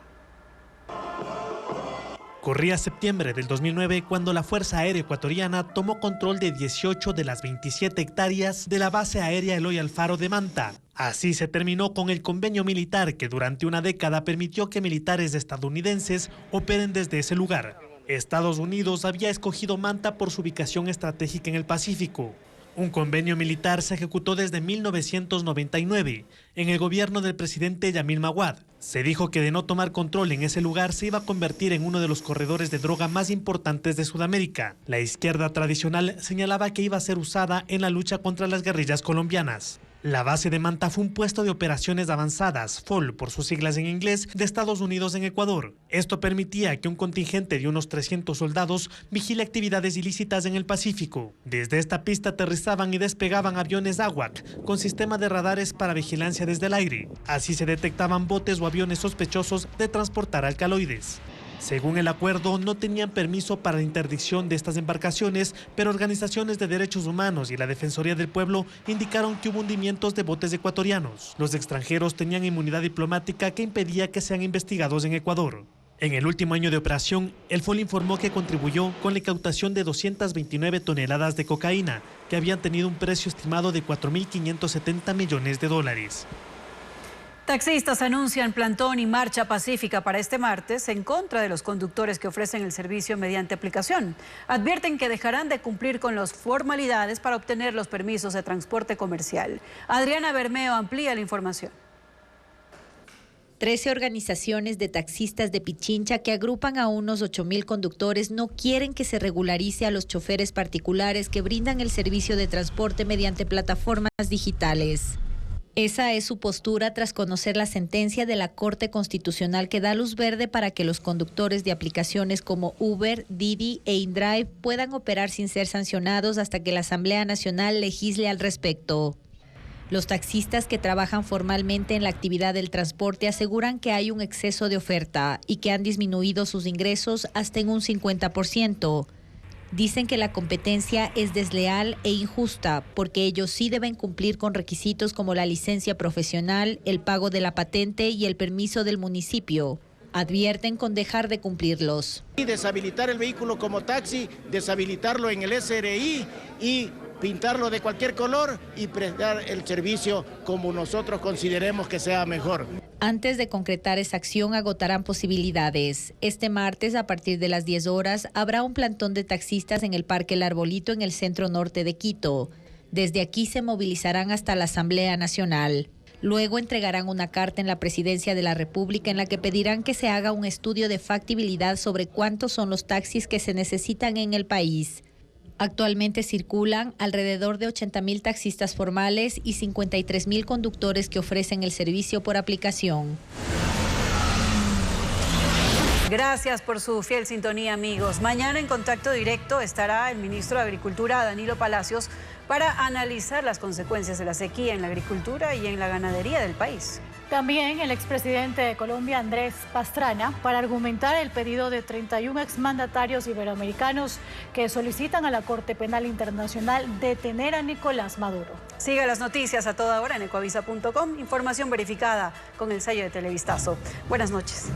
Corría septiembre del 2009 cuando la Fuerza Aérea Ecuatoriana tomó control de 18 de las 27 hectáreas de la base aérea Eloy Alfaro de Manta. Así se terminó con el convenio militar que durante una década permitió que militares estadounidenses operen desde ese lugar. Estados Unidos había escogido Manta por su ubicación estratégica en el Pacífico. Un convenio militar se ejecutó desde 1999 en el gobierno del presidente Yamil Maguad. Se dijo que de no tomar control en ese lugar se iba a convertir en uno de los corredores de droga más importantes de Sudamérica. La izquierda tradicional señalaba que iba a ser usada en la lucha contra las guerrillas colombianas. La base de Manta fue un puesto de operaciones avanzadas, FOL por sus siglas en inglés, de Estados Unidos en Ecuador. Esto permitía que un contingente de unos 300 soldados vigile actividades ilícitas en el Pacífico. Desde esta pista aterrizaban y despegaban aviones AWAC con sistema de radares para vigilancia desde el aire. Así se detectaban botes o aviones sospechosos de transportar alcaloides. Según el acuerdo, no tenían permiso para la interdicción de estas embarcaciones, pero organizaciones de derechos humanos y la Defensoría del Pueblo indicaron que hubo hundimientos de botes ecuatorianos. Los extranjeros tenían inmunidad diplomática que impedía que sean investigados en Ecuador. En el último año de operación, el FOL informó que contribuyó con la incautación de 229 toneladas de cocaína, que habían tenido un precio estimado de 4.570 millones de dólares. Taxistas anuncian plantón y marcha pacífica para este martes en contra de los conductores que ofrecen el servicio mediante aplicación. Advierten que dejarán de cumplir con las formalidades para obtener los permisos de transporte comercial. Adriana Bermeo amplía la información. 13 organizaciones de taxistas de Pichincha, que agrupan a unos 8.000 conductores, no quieren que se regularice a los choferes particulares que brindan el servicio de transporte mediante plataformas digitales. Esa es su postura tras conocer la sentencia de la Corte Constitucional que da luz verde para que los conductores de aplicaciones como Uber, Didi e InDrive puedan operar sin ser sancionados hasta que la Asamblea Nacional legisle al respecto. Los taxistas que trabajan formalmente en la actividad del transporte aseguran que hay un exceso de oferta y que han disminuido sus ingresos hasta en un 50%. Dicen que la competencia es desleal e injusta porque ellos sí deben cumplir con requisitos como la licencia profesional, el pago de la patente y el permiso del municipio. Advierten con dejar de cumplirlos. Y deshabilitar el vehículo como taxi, deshabilitarlo en el SRI y pintarlo de cualquier color y prestar el servicio como nosotros consideremos que sea mejor. Antes de concretar esa acción, agotarán posibilidades. Este martes, a partir de las 10 horas, habrá un plantón de taxistas en el Parque El Arbolito, en el centro norte de Quito. Desde aquí se movilizarán hasta la Asamblea Nacional. Luego entregarán una carta en la Presidencia de la República en la que pedirán que se haga un estudio de factibilidad sobre cuántos son los taxis que se necesitan en el país. Actualmente circulan alrededor de 80.000 taxistas formales y 53.000 conductores que ofrecen el servicio por aplicación. Gracias por su fiel sintonía, amigos. Mañana en Contacto Directo estará el ministro de Agricultura, Danilo Palacios, para analizar las consecuencias de la sequía en la agricultura y en la ganadería del país. También el expresidente de Colombia, Andrés Pastrana, para argumentar el pedido de 31 exmandatarios iberoamericanos que solicitan a la Corte Penal Internacional detener a Nicolás Maduro. Siga las noticias a toda hora en ecoavisa.com. Información verificada con el sello de Televistazo. Buenas noches.